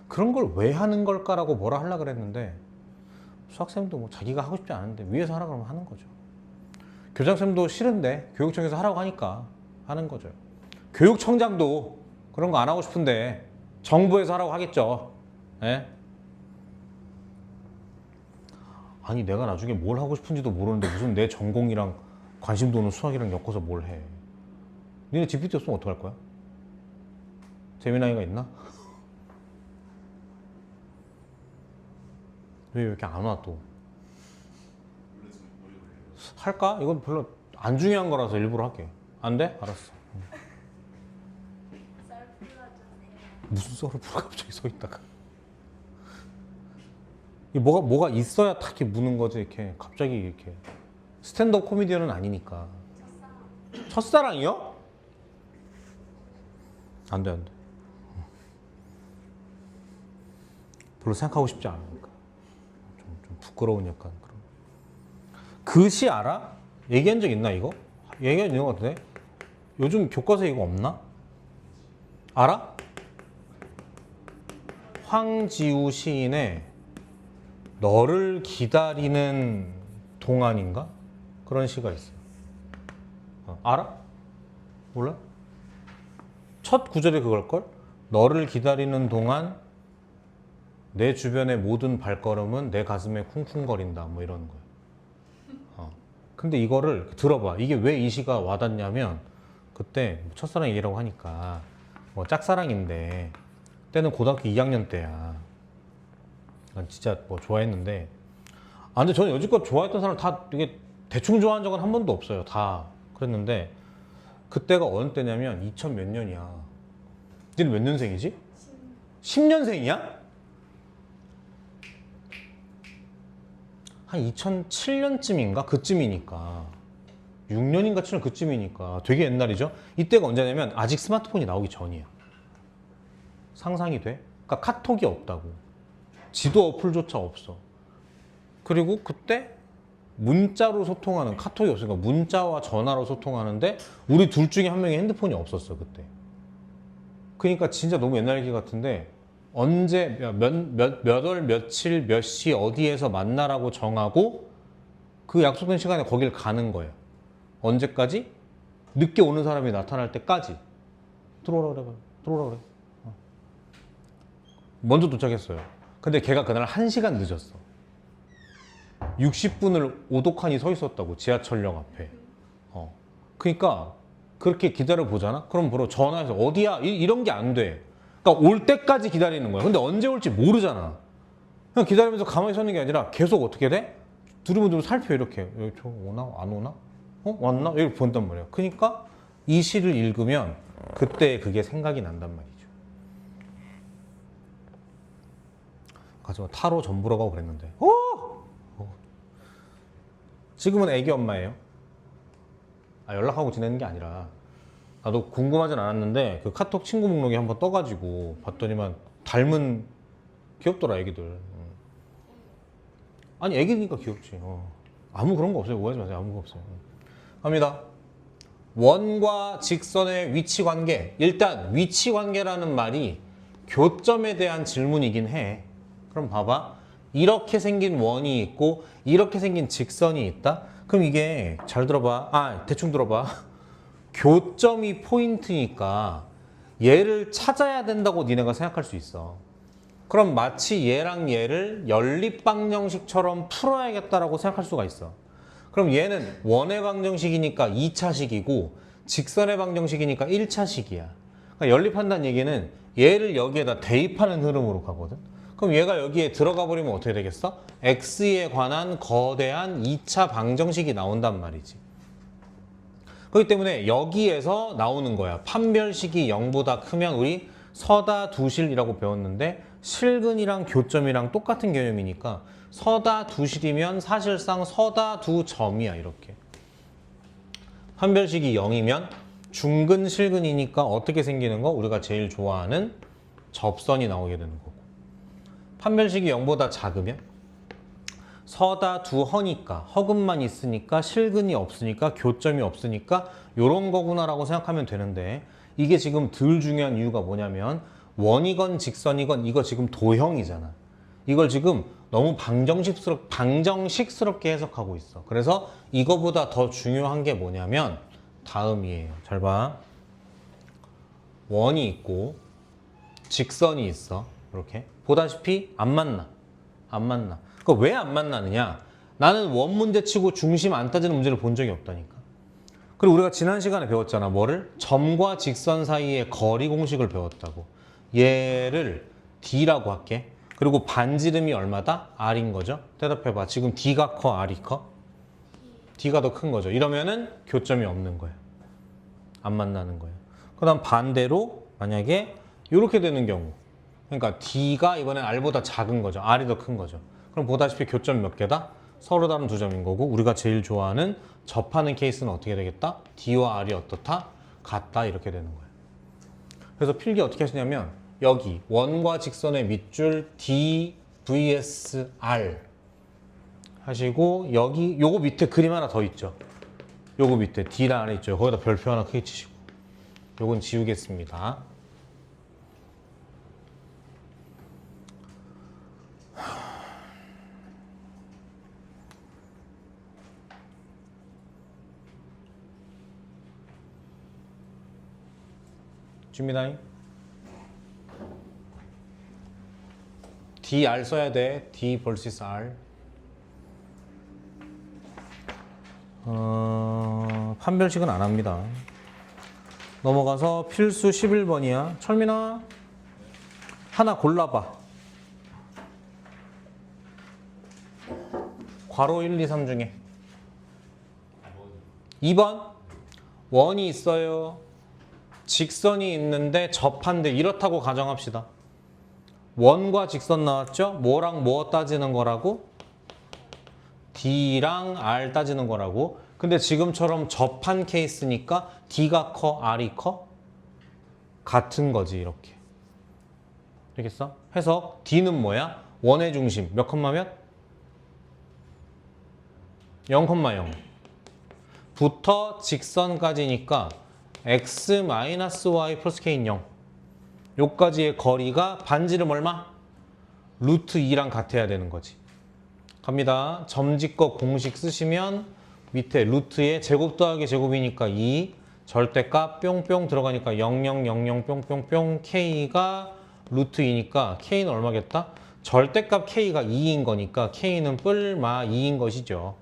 그런 걸 왜 하는 걸까라고 뭐라 하려 그랬는데 수학생도 뭐 자기가 하고 싶지 않은데 위에서 하라 그러면 하는 거죠. 교장쌤도 싫은데 교육청에서 하라고 하니까 하는 거죠. 교육청장도 그런 거 안 하고 싶은데 정부에서 하라고 하겠죠. 예? 아니 내가 나중에 뭘 하고 싶은지도 모르는데 무슨 내 전공이랑 관심 도는 수학이랑 엮어서 뭘 해. 니네 GPT 없으면 어떡할 거야? 재미나이가 있나? 왜 이렇게 안 와 또? 할까? 이건 별로 안 중요한 거라서 일부러 할게. 안 돼? 알았어. 썰 풀어주세요. 무슨 썰을 풀어 갑자기 서 있다가. 이게 뭐가 있어야 탁 이렇게 무는 거지 이렇게 갑자기 이렇게. 스탠드업 코미디언은 아니니까. 첫사랑. 첫사랑이요? 안 돼, 안 돼. 별로 생각하고 싶지 않으니까. 좀 부끄러운 약간 그런. 그 시 알아? 얘기한 적 있나 이거? 얘기한 적 있는 것 같은데? 요즘 교과서에 이거 없나? 알아? 황지우 시인의 너를 기다리는 동안인가? 그런 시가 있어요. 알아? 몰라? 첫 구절이 그걸걸? 너를 기다리는 동안 내 주변의 모든 발걸음은 내 가슴에 쿵쿵거린다. 뭐 이러는 거예요. 근데 이거를 들어봐. 이게 왜 이 시가 와닿냐면 그때 첫사랑 얘기라고 하니까 뭐 짝사랑인데 그때는 고등학교 2학년 때야. 난 진짜 뭐 좋아했는데 근데 저는 여지껏 좋아했던 사람 다 되게 대충 좋아한 적은 한 번도 없어요. 다 그랬는데 그때가 어느 때냐면 2000 몇 년이야. 니는 몇 년생이지? 10년생이야? 한 2007년쯤인가? 그쯤이니까 6년인가 7년 그쯤이니까 되게 옛날이죠. 이때가 언제냐면 아직 스마트폰이 나오기 전이야. 상상이 돼? 그러니까 카톡이 없다고. 지도 어플조차 없어. 그리고 그때 문자로 소통하는 카톡이 없으니까 문자와 전화로 소통하는데 우리 둘 중에 한 명이 핸드폰이 없었어 그때. 그러니까 진짜 너무 옛날 얘기 같은데 언제 몇 월 며칠 몇 시 어디에서 만나라고 정하고 그 약속된 시간에 거길 가는 거예요. 언제까지? 늦게 오는 사람이 나타날 때까지. 들어오라 그래. 들어오라 그래. 먼저 도착했어요. 근데 걔가 그날 1시간 늦었어. 60분을 오독하니 서 있었다고 지하철역 앞에. 그러니까 그렇게 기다려 보잖아. 그럼 바로 전화해서 어디야? 이런 게 안 돼. 그러니까 올 때까지 기다리는 거야. 근데 언제 올지 모르잖아. 그냥 기다리면서 가만히 서 있는 게 아니라 계속 어떻게 돼? 두루두루 살펴 이렇게. 저 오나? 안 오나? 왔나? 이렇게 본단 말이야. 그러니까 이 시를 읽으면 그때 그게 생각이 난단 말이죠. 가서 타로 전 보러 가고 그랬는데. 지금은 애기 엄마예요. 연락하고 지내는 게 아니라 나도 궁금하진 않았는데 그 카톡 친구 목록에 한번 떠가지고 봤더니만 닮은 귀엽더라 애기들. 아니 애기니까 귀엽지. 아무 그런 거 없어요. 오해하지 마세요. 아무 거 없어요. 갑니다. 원과 직선의 위치 관계. 일단 위치 관계라는 말이 교점에 대한 질문이긴 해. 그럼 봐봐. 이렇게 생긴 원이 있고 이렇게 생긴 직선이 있다. 그럼 이게 잘 들어봐. 대충 들어봐. 교점이 포인트니까 얘를 찾아야 된다고 니네가 생각할 수 있어. 그럼 마치 얘랑 얘를 연립방정식처럼 풀어야겠다라고 생각할 수가 있어. 그럼 얘는 원의 방정식이니까 2차식이고 직선의 방정식이니까 1차식이야. 그러니까 연립한다는 얘기는 얘를 여기에다 대입하는 흐름으로 가거든. 그럼 얘가 여기에 들어가 버리면 어떻게 되겠어? x에 관한 거대한 2차 방정식이 나온단 말이지. 그렇기 때문에 여기에서 나오는 거야. 판별식이 0보다 크면 우리 서다두실이라고 배웠는데 실근이랑 교점이랑 똑같은 개념이니까 서다두실이면 사실상 서다두점이야. 이렇게. 판별식이 0이면 중근 실근이니까 어떻게 생기는 거? 우리가 제일 좋아하는 접선이 나오게 되는 거고. 판별식이 0보다 작으면 서다두허니까 허근만 있으니까 실근이 없으니까 교점이 없으니까 요런 거구나라고 생각하면 되는데 이게 지금 덜 중요한 이유가 뭐냐면 원이건 직선이건 이거 지금 도형이잖아. 이걸 지금 너무 방정식스럽게 해석하고 있어. 그래서 이거보다 더 중요한 게 뭐냐면 다음이에요. 잘 봐. 원이 있고 직선이 있어. 이렇게 보다시피 안 만나. 그러니까 왜 안 만나느냐? 나는 원 문제 치고 중심 안 따지는 문제를 본 적이 없다니까. 그리고 우리가 지난 시간에 배웠잖아. 뭐를? 점과 직선 사이의 거리 공식을 배웠다고. 얘를 D라고 할게. 그리고 반지름이 얼마다? R인 거죠. 대답해봐. 지금 D가 커, R이 커? D가 더 큰 거죠. 이러면은 교점이 없는 거예요. 안 만나는 거예요. 그 다음 반대로 만약에 이렇게 되는 경우, 그러니까 D가 이번엔 R보다 작은 거죠. R이 더 큰 거죠. 그럼 보다시피 교점 몇 개다? 서로 다른 두 점인 거고 우리가 제일 좋아하는 접하는 케이스는 어떻게 되겠다? D와 R이 어떻다? 같다. 이렇게 되는 거예요. 그래서 필기 어떻게 하시냐면 여기 원과 직선의 밑줄 D, vs, R 하시고 여기 요거 밑에 그림 하나 더 있죠. 요거 밑에 D랑 R 있죠. 거기다 별표 하나 크게 치시고 요건 지우겠습니다. 준비다잉. dr 써야 돼. d vs r. 판별식은 안 합니다. 넘어가서 필수 11번이야. 철민아, 하나 골라봐. 괄호 1, 2, 3 중에 2번. 원이 있어요. 직선이 있는데 접한데 이렇다고 가정합시다. 원과 직선 나왔죠? 뭐랑 뭐 따지는 거라고? D랑 R 따지는 거라고. 근데 지금처럼 접한 케이스니까 D가 커, R이 커? 같은 거지, 이렇게. 알겠어? 해석. D는 뭐야? 원의 중심. 몇 컴마 몇? 0,0 부터 직선까지니까 x-y 플러스 k는 0. 요까지의 거리가 반지름 얼마? 루트 2랑 같아야 되는 거지. 갑니다. 점집거 공식 쓰시면 밑에 루트에 제곱 더하기 제곱이니까 2, 절대값 뿅뿅 들어가니까 0000 뿅뿅뿅, k가 루트 2니까 k는 얼마겠다? 절대값 k가 2인 거니까 k는 뿔마 2인 것이죠.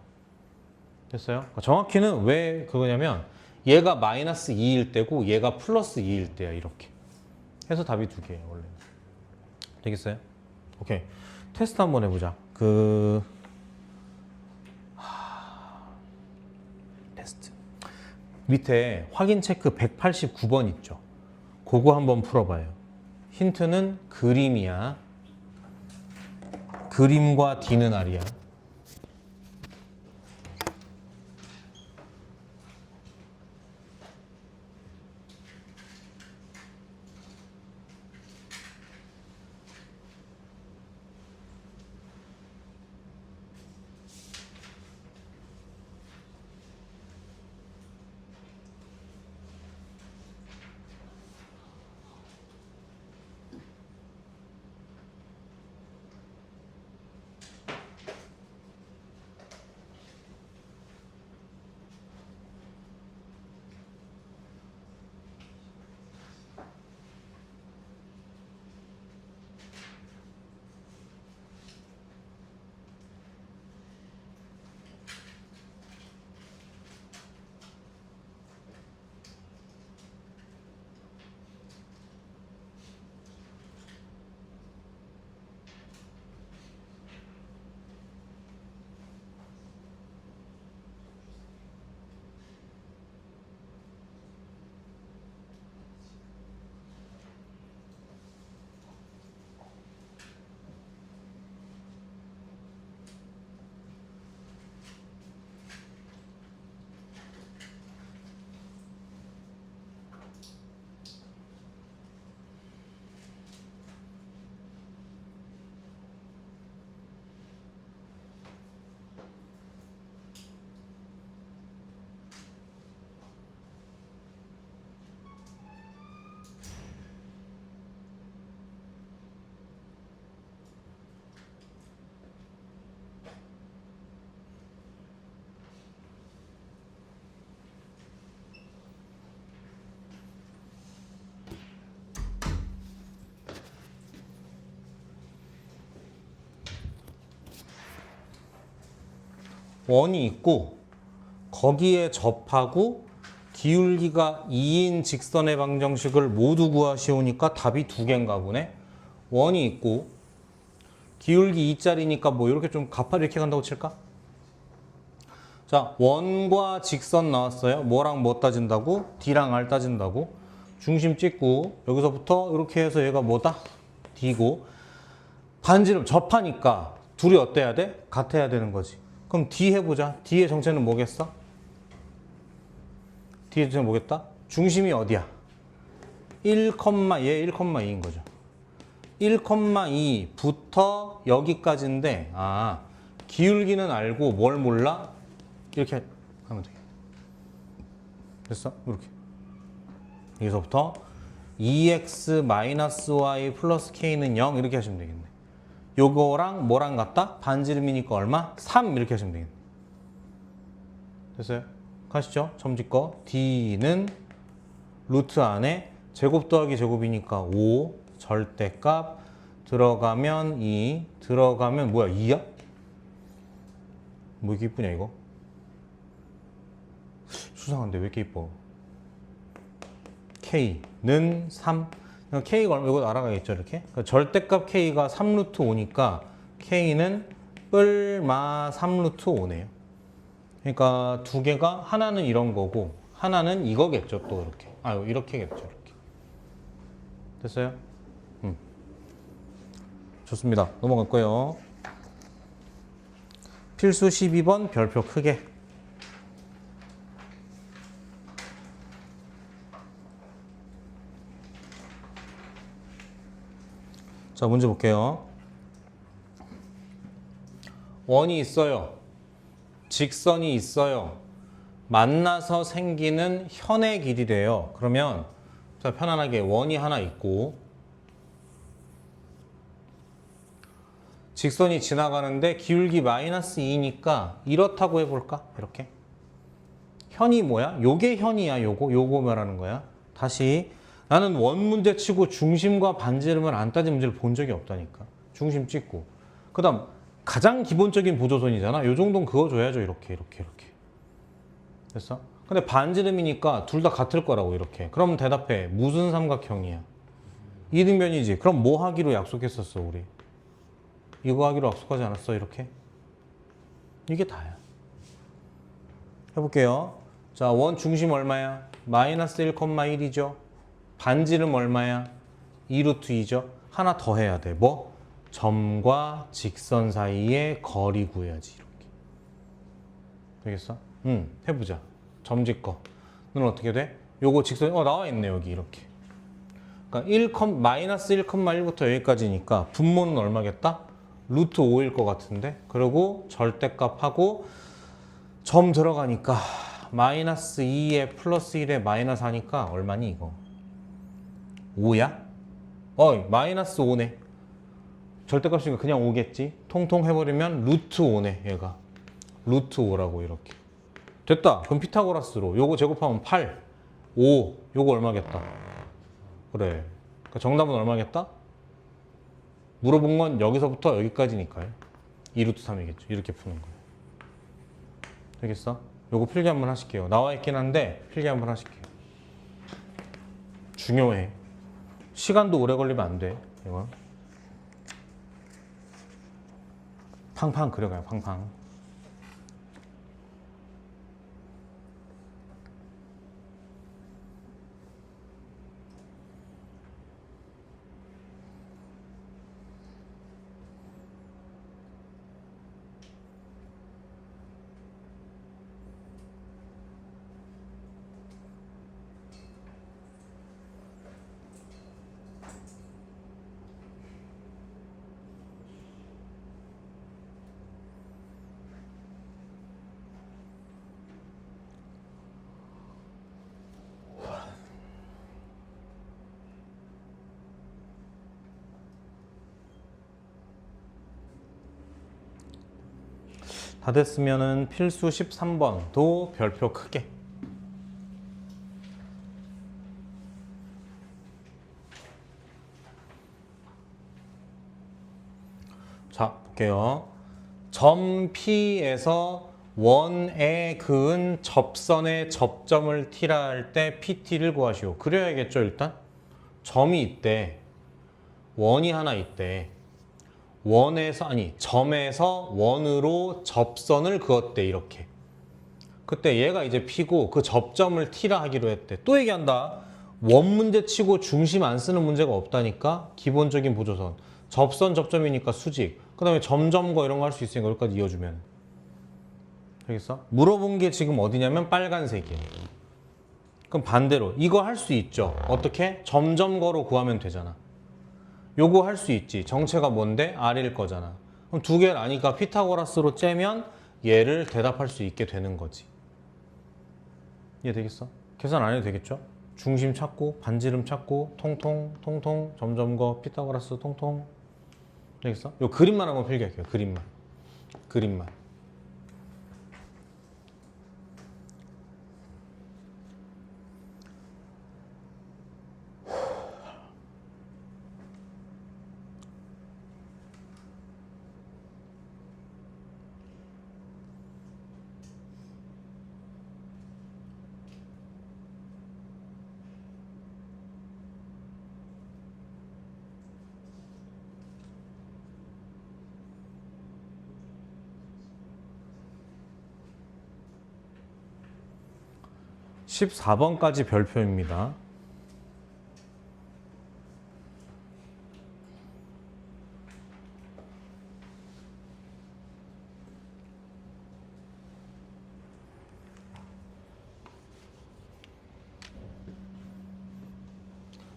됐어요? 정확히는 왜 그거냐면 얘가 마이너스 2일 때고 얘가 플러스 2일 때야, 이렇게. 해서 답이 두 개예요, 원래는. 되겠어요? 오케이. 테스트 한번 해보자. 테스트. 밑에 확인 체크 189번 있죠? 그거 한번 풀어봐요. 힌트는 그림이야. 그림과 D는 R이야. 원이 있고 거기에 접하고 기울기가 2인 직선의 방정식을 모두 구하시오니까 답이 두 개인가 보네. 원이 있고 기울기 2짜리니까 뭐 이렇게 좀 가파르게 이렇게 간다고 칠까? 자, 원과 직선 나왔어요. 뭐랑 뭐 따진다고? D랑 R 따진다고. 중심 찍고 여기서부터 이렇게 해서 얘가 뭐다? D고 반지름 접하니까 둘이 어때야 돼? 같아야 되는 거지. 그럼 D 해보자. D의 정체는 뭐겠어? D의 정체는 뭐겠다? 중심이 어디야? 1, 얘 1,2인 거죠. 1,2부터 여기까지인데 기울기는 알고 뭘 몰라? 이렇게 하면 돼. 됐어? 이렇게. 여기서부터 2x-y 플러스 k는 0 이렇게 하시면 되겠네. 요거랑 뭐랑 같다? 반지름이니까 얼마? 3 이렇게 하시면 되겠네. 됐어요? 가시죠. 점짓거 d는 루트 안에 제곱 더하기 제곱이니까 5 절대값 들어가면 2 들어가면 뭐야 2야? 뭐 이렇게 이쁘냐 이거? 수상한데 왜 이렇게 이뻐? k는 3 k가 얼마 이거 알아가겠죠 이렇게? 그러니까 절대값 k가 3루트 5니까 k는 뿔마 3루트 5네요. 그러니까 두 개가 하나는 이런 거고 하나는 이거겠죠 또 이렇게. 이렇게겠죠 이렇게. 됐어요? 좋습니다. 넘어갈 거예요. 필수 12번 별표 크게. 자, 문제 볼게요. 원이 있어요. 직선이 있어요. 만나서 생기는 현의 길이래요. 그러면 자, 편안하게 원이 하나 있고 직선이 지나가는데 기울기 마이너스 2니까 이렇다고 해볼까? 이렇게. 현이 뭐야? 요게 현이야. 요거 말하는 거야. 다시 나는 원 문제 치고 중심과 반지름을 안 따진 문제를 본 적이 없다니까. 중심 찍고. 그 다음 가장 기본적인 보조선이잖아. 요 정도는 그어줘야죠. 이렇게. 됐어? 근데 반지름이니까 둘 다 같을 거라고 이렇게. 그럼 대답해. 무슨 삼각형이야? 이등변이지. 그럼 뭐 하기로 약속했었어 우리? 이거 하기로 약속하지 않았어? 이렇게? 이게 다야. 해볼게요. 자, 원 중심 얼마야? 마이너스 1,1이죠. 반지름 얼마야? 2루트 2죠. 하나 더 해야 돼. 뭐? 점과 직선 사이의 거리 구해야지. 이렇게. 되겠어? 해보자. 점짓거. 는 어떻게 돼? 요거 직선, 나와 있네, 여기 이렇게. 그러니까 마이너스 1,1부터 여기까지니까 분모는 얼마겠다? 루트 5일 것 같은데. 그리고 절대값하고 점 들어가니까 마이너스 2에 플러스 1에 마이너스 하니까 얼마니 이거? 5야? 마이너스 5네. 절대값이니까 그냥 5겠지. 통통 해버리면 루트 5네 얘가. 루트 5라고 이렇게. 됐다. 그럼 피타고라스로 요거 제곱하면 8, 5 요거 얼마겠다? 그래. 그러니까 정답은 얼마겠다? 물어본 건 여기서부터 여기까지니까요. 2루트 3이겠죠. 이렇게 푸는 거예요. 되겠어? 요거 필기 한번 하실게요. 나와 있긴 한데 필기 한번 하실게요. 중요해. 시간도 오래 걸리면 안 돼. 이거. 팡팡 그려가요. 팡팡. 다 됐으면은 필수 13번도 별표 크게. 자, 볼게요. 점 P에서 원에 그은 접선의 접점을 T라 할 때 PT를 구하시오. 그려야겠죠, 일단? 점이 있대. 원이 하나 있대. 점에서 원으로 접선을 그었대, 이렇게. 그때 얘가 이제 P고 그 접점을 T라 하기로 했대. 또 얘기한다. 원 문제 치고 중심 안 쓰는 문제가 없다니까? 기본적인 보조선. 접선 접점이니까 수직. 그 다음에 점점거 이런 거 할 수 있으니까 여기까지 이어주면. 알겠어? 물어본 게 지금 어디냐면 빨간색이에요. 그럼 반대로 이거 할 수 있죠. 어떻게? 점점거로 구하면 되잖아. 요거 할 수 있지. 정체가 뭔데? R일 거잖아. 그럼 두 개를 아니까 피타고라스로 째면 얘를 대답할 수 있게 되는 거지. 이해되겠어? 계산 안 해도 되겠죠? 중심 찾고 반지름 찾고 통통 통통 점점거 피타고라스 통통. 되겠어? 요 그림만 한번 필기할게요. 그림만. (14번까지) 별표입니다.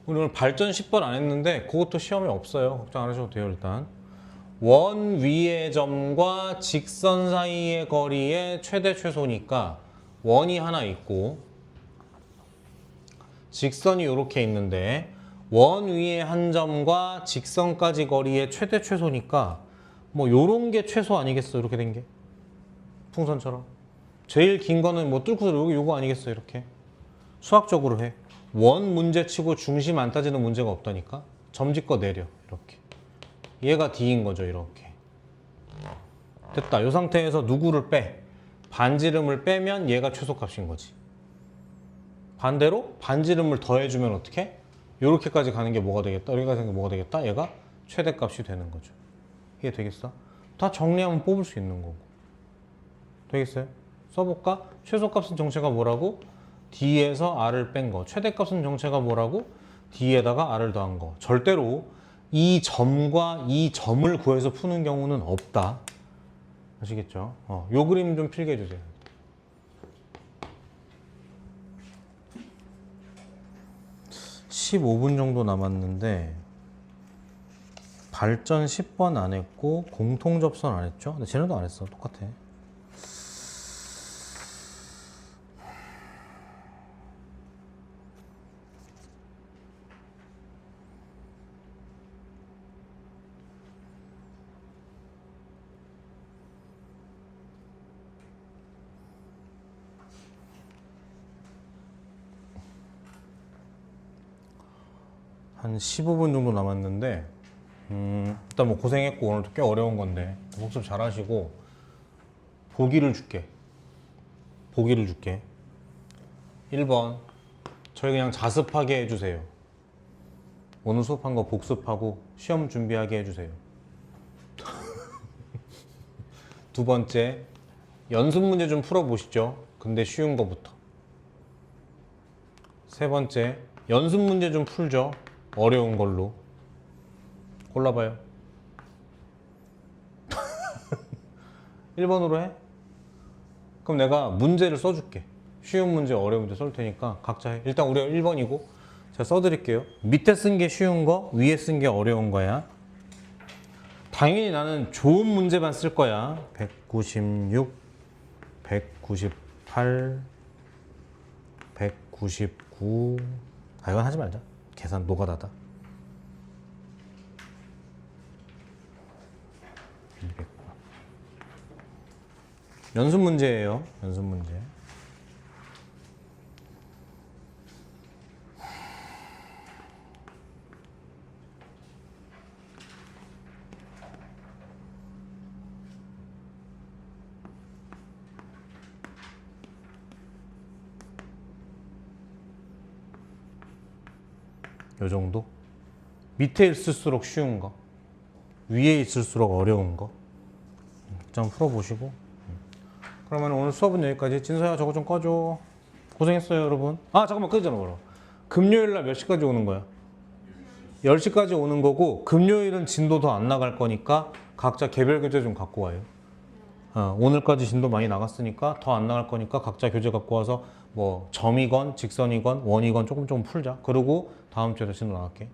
우리 오늘 발전 10번 안 했는데 그것도 시험에 없어요. 걱정 안 하셔도 돼요. 일단 원 위의 점과 직선 사이의 거리의 최대 최소니까 원이 하나 있고 직선이 이렇게 있는데 원 위의 한 점과 직선까지 거리의 최대 최소니까 뭐 요런 게 최소 아니겠어? 이렇게 된 게 풍선처럼 제일 긴 거는 뭐 뚫고 요거 아니겠어? 이렇게 수학적으로 해. 원 문제 치고 중심 안 따지는 문제가 없다니까. 점집거 내려 이렇게. 얘가 D인 거죠. 이렇게 됐다. 이 상태에서 누구를 빼? 반지름을 빼면 얘가 최소값인 거지. 반대로 반지름을 더해주면 어떻게? 이렇게까지 가는 게 뭐가 되겠다? 여기까지 가는 게 뭐가 되겠다? 얘가 최대값이 되는 거죠. 이게 되겠어? 다 정리하면 뽑을 수 있는 거고. 되겠어요? 써볼까? 최소값은 정체가 뭐라고? D에서 R을 뺀 거. 최대값은 정체가 뭐라고? D에다가 R을 더한 거. 절대로 이 점과 이 점을 구해서 푸는 경우는 없다. 아시겠죠? 요 그림 좀 필게 해주세요. (15분) 정도 남았는데 발전 10번 안 했고 공통접선 안 했죠? 근데 쟤네도 안 했어. 똑같아. 한 15분 정도 남았는데 일단 뭐 고생했고 오늘도 꽤 어려운 건데 복습 잘 하시고 보기를 줄게. 1번 저희 그냥 자습하게 해주세요. 오늘 수업한 거 복습하고 시험 준비하게 해주세요. 두 번째 연습 문제 좀 풀어보시죠. 근데 쉬운 거부터. 세 번째 연습 문제 좀 풀죠. 어려운 걸로 골라봐요. 1번으로 해? 그럼 내가 문제를 써줄게. 쉬운 문제, 어려운 문제 쏠 테니까 각자 해. 일단 우리가 1번이고 제가 써드릴게요. 밑에 쓴 게 쉬운 거, 위에 쓴 게 어려운 거야. 당연히 나는 좋은 문제만 쓸 거야. 196, 198, 199. 아, 이건 하지 말자. 계산 노가다다. 연습 문제예요. 연습 문제. 요 정도? 밑에 있을수록 쉬운 거, 위에 있을수록 어려운 거 좀 풀어보시고. 그러면 오늘 수업은 여기까지. 진서야 저거 좀 꺼줘. 고생했어요 여러분. 아 잠깐만 끄잖아. 그럼 금요일날 몇 시까지 오는 거야? 10시까지 오는 거고 금요일은 진도 더 안 나갈 거니까 각자 개별 교재 좀 갖고 와요. 오늘까지 진도 많이 나갔으니까 더 안 나갈 거니까 각자 교재 갖고 와서 뭐 점이건 직선이건 원이건 조금 풀자. 그리고 다음 주에 진도 나갈게.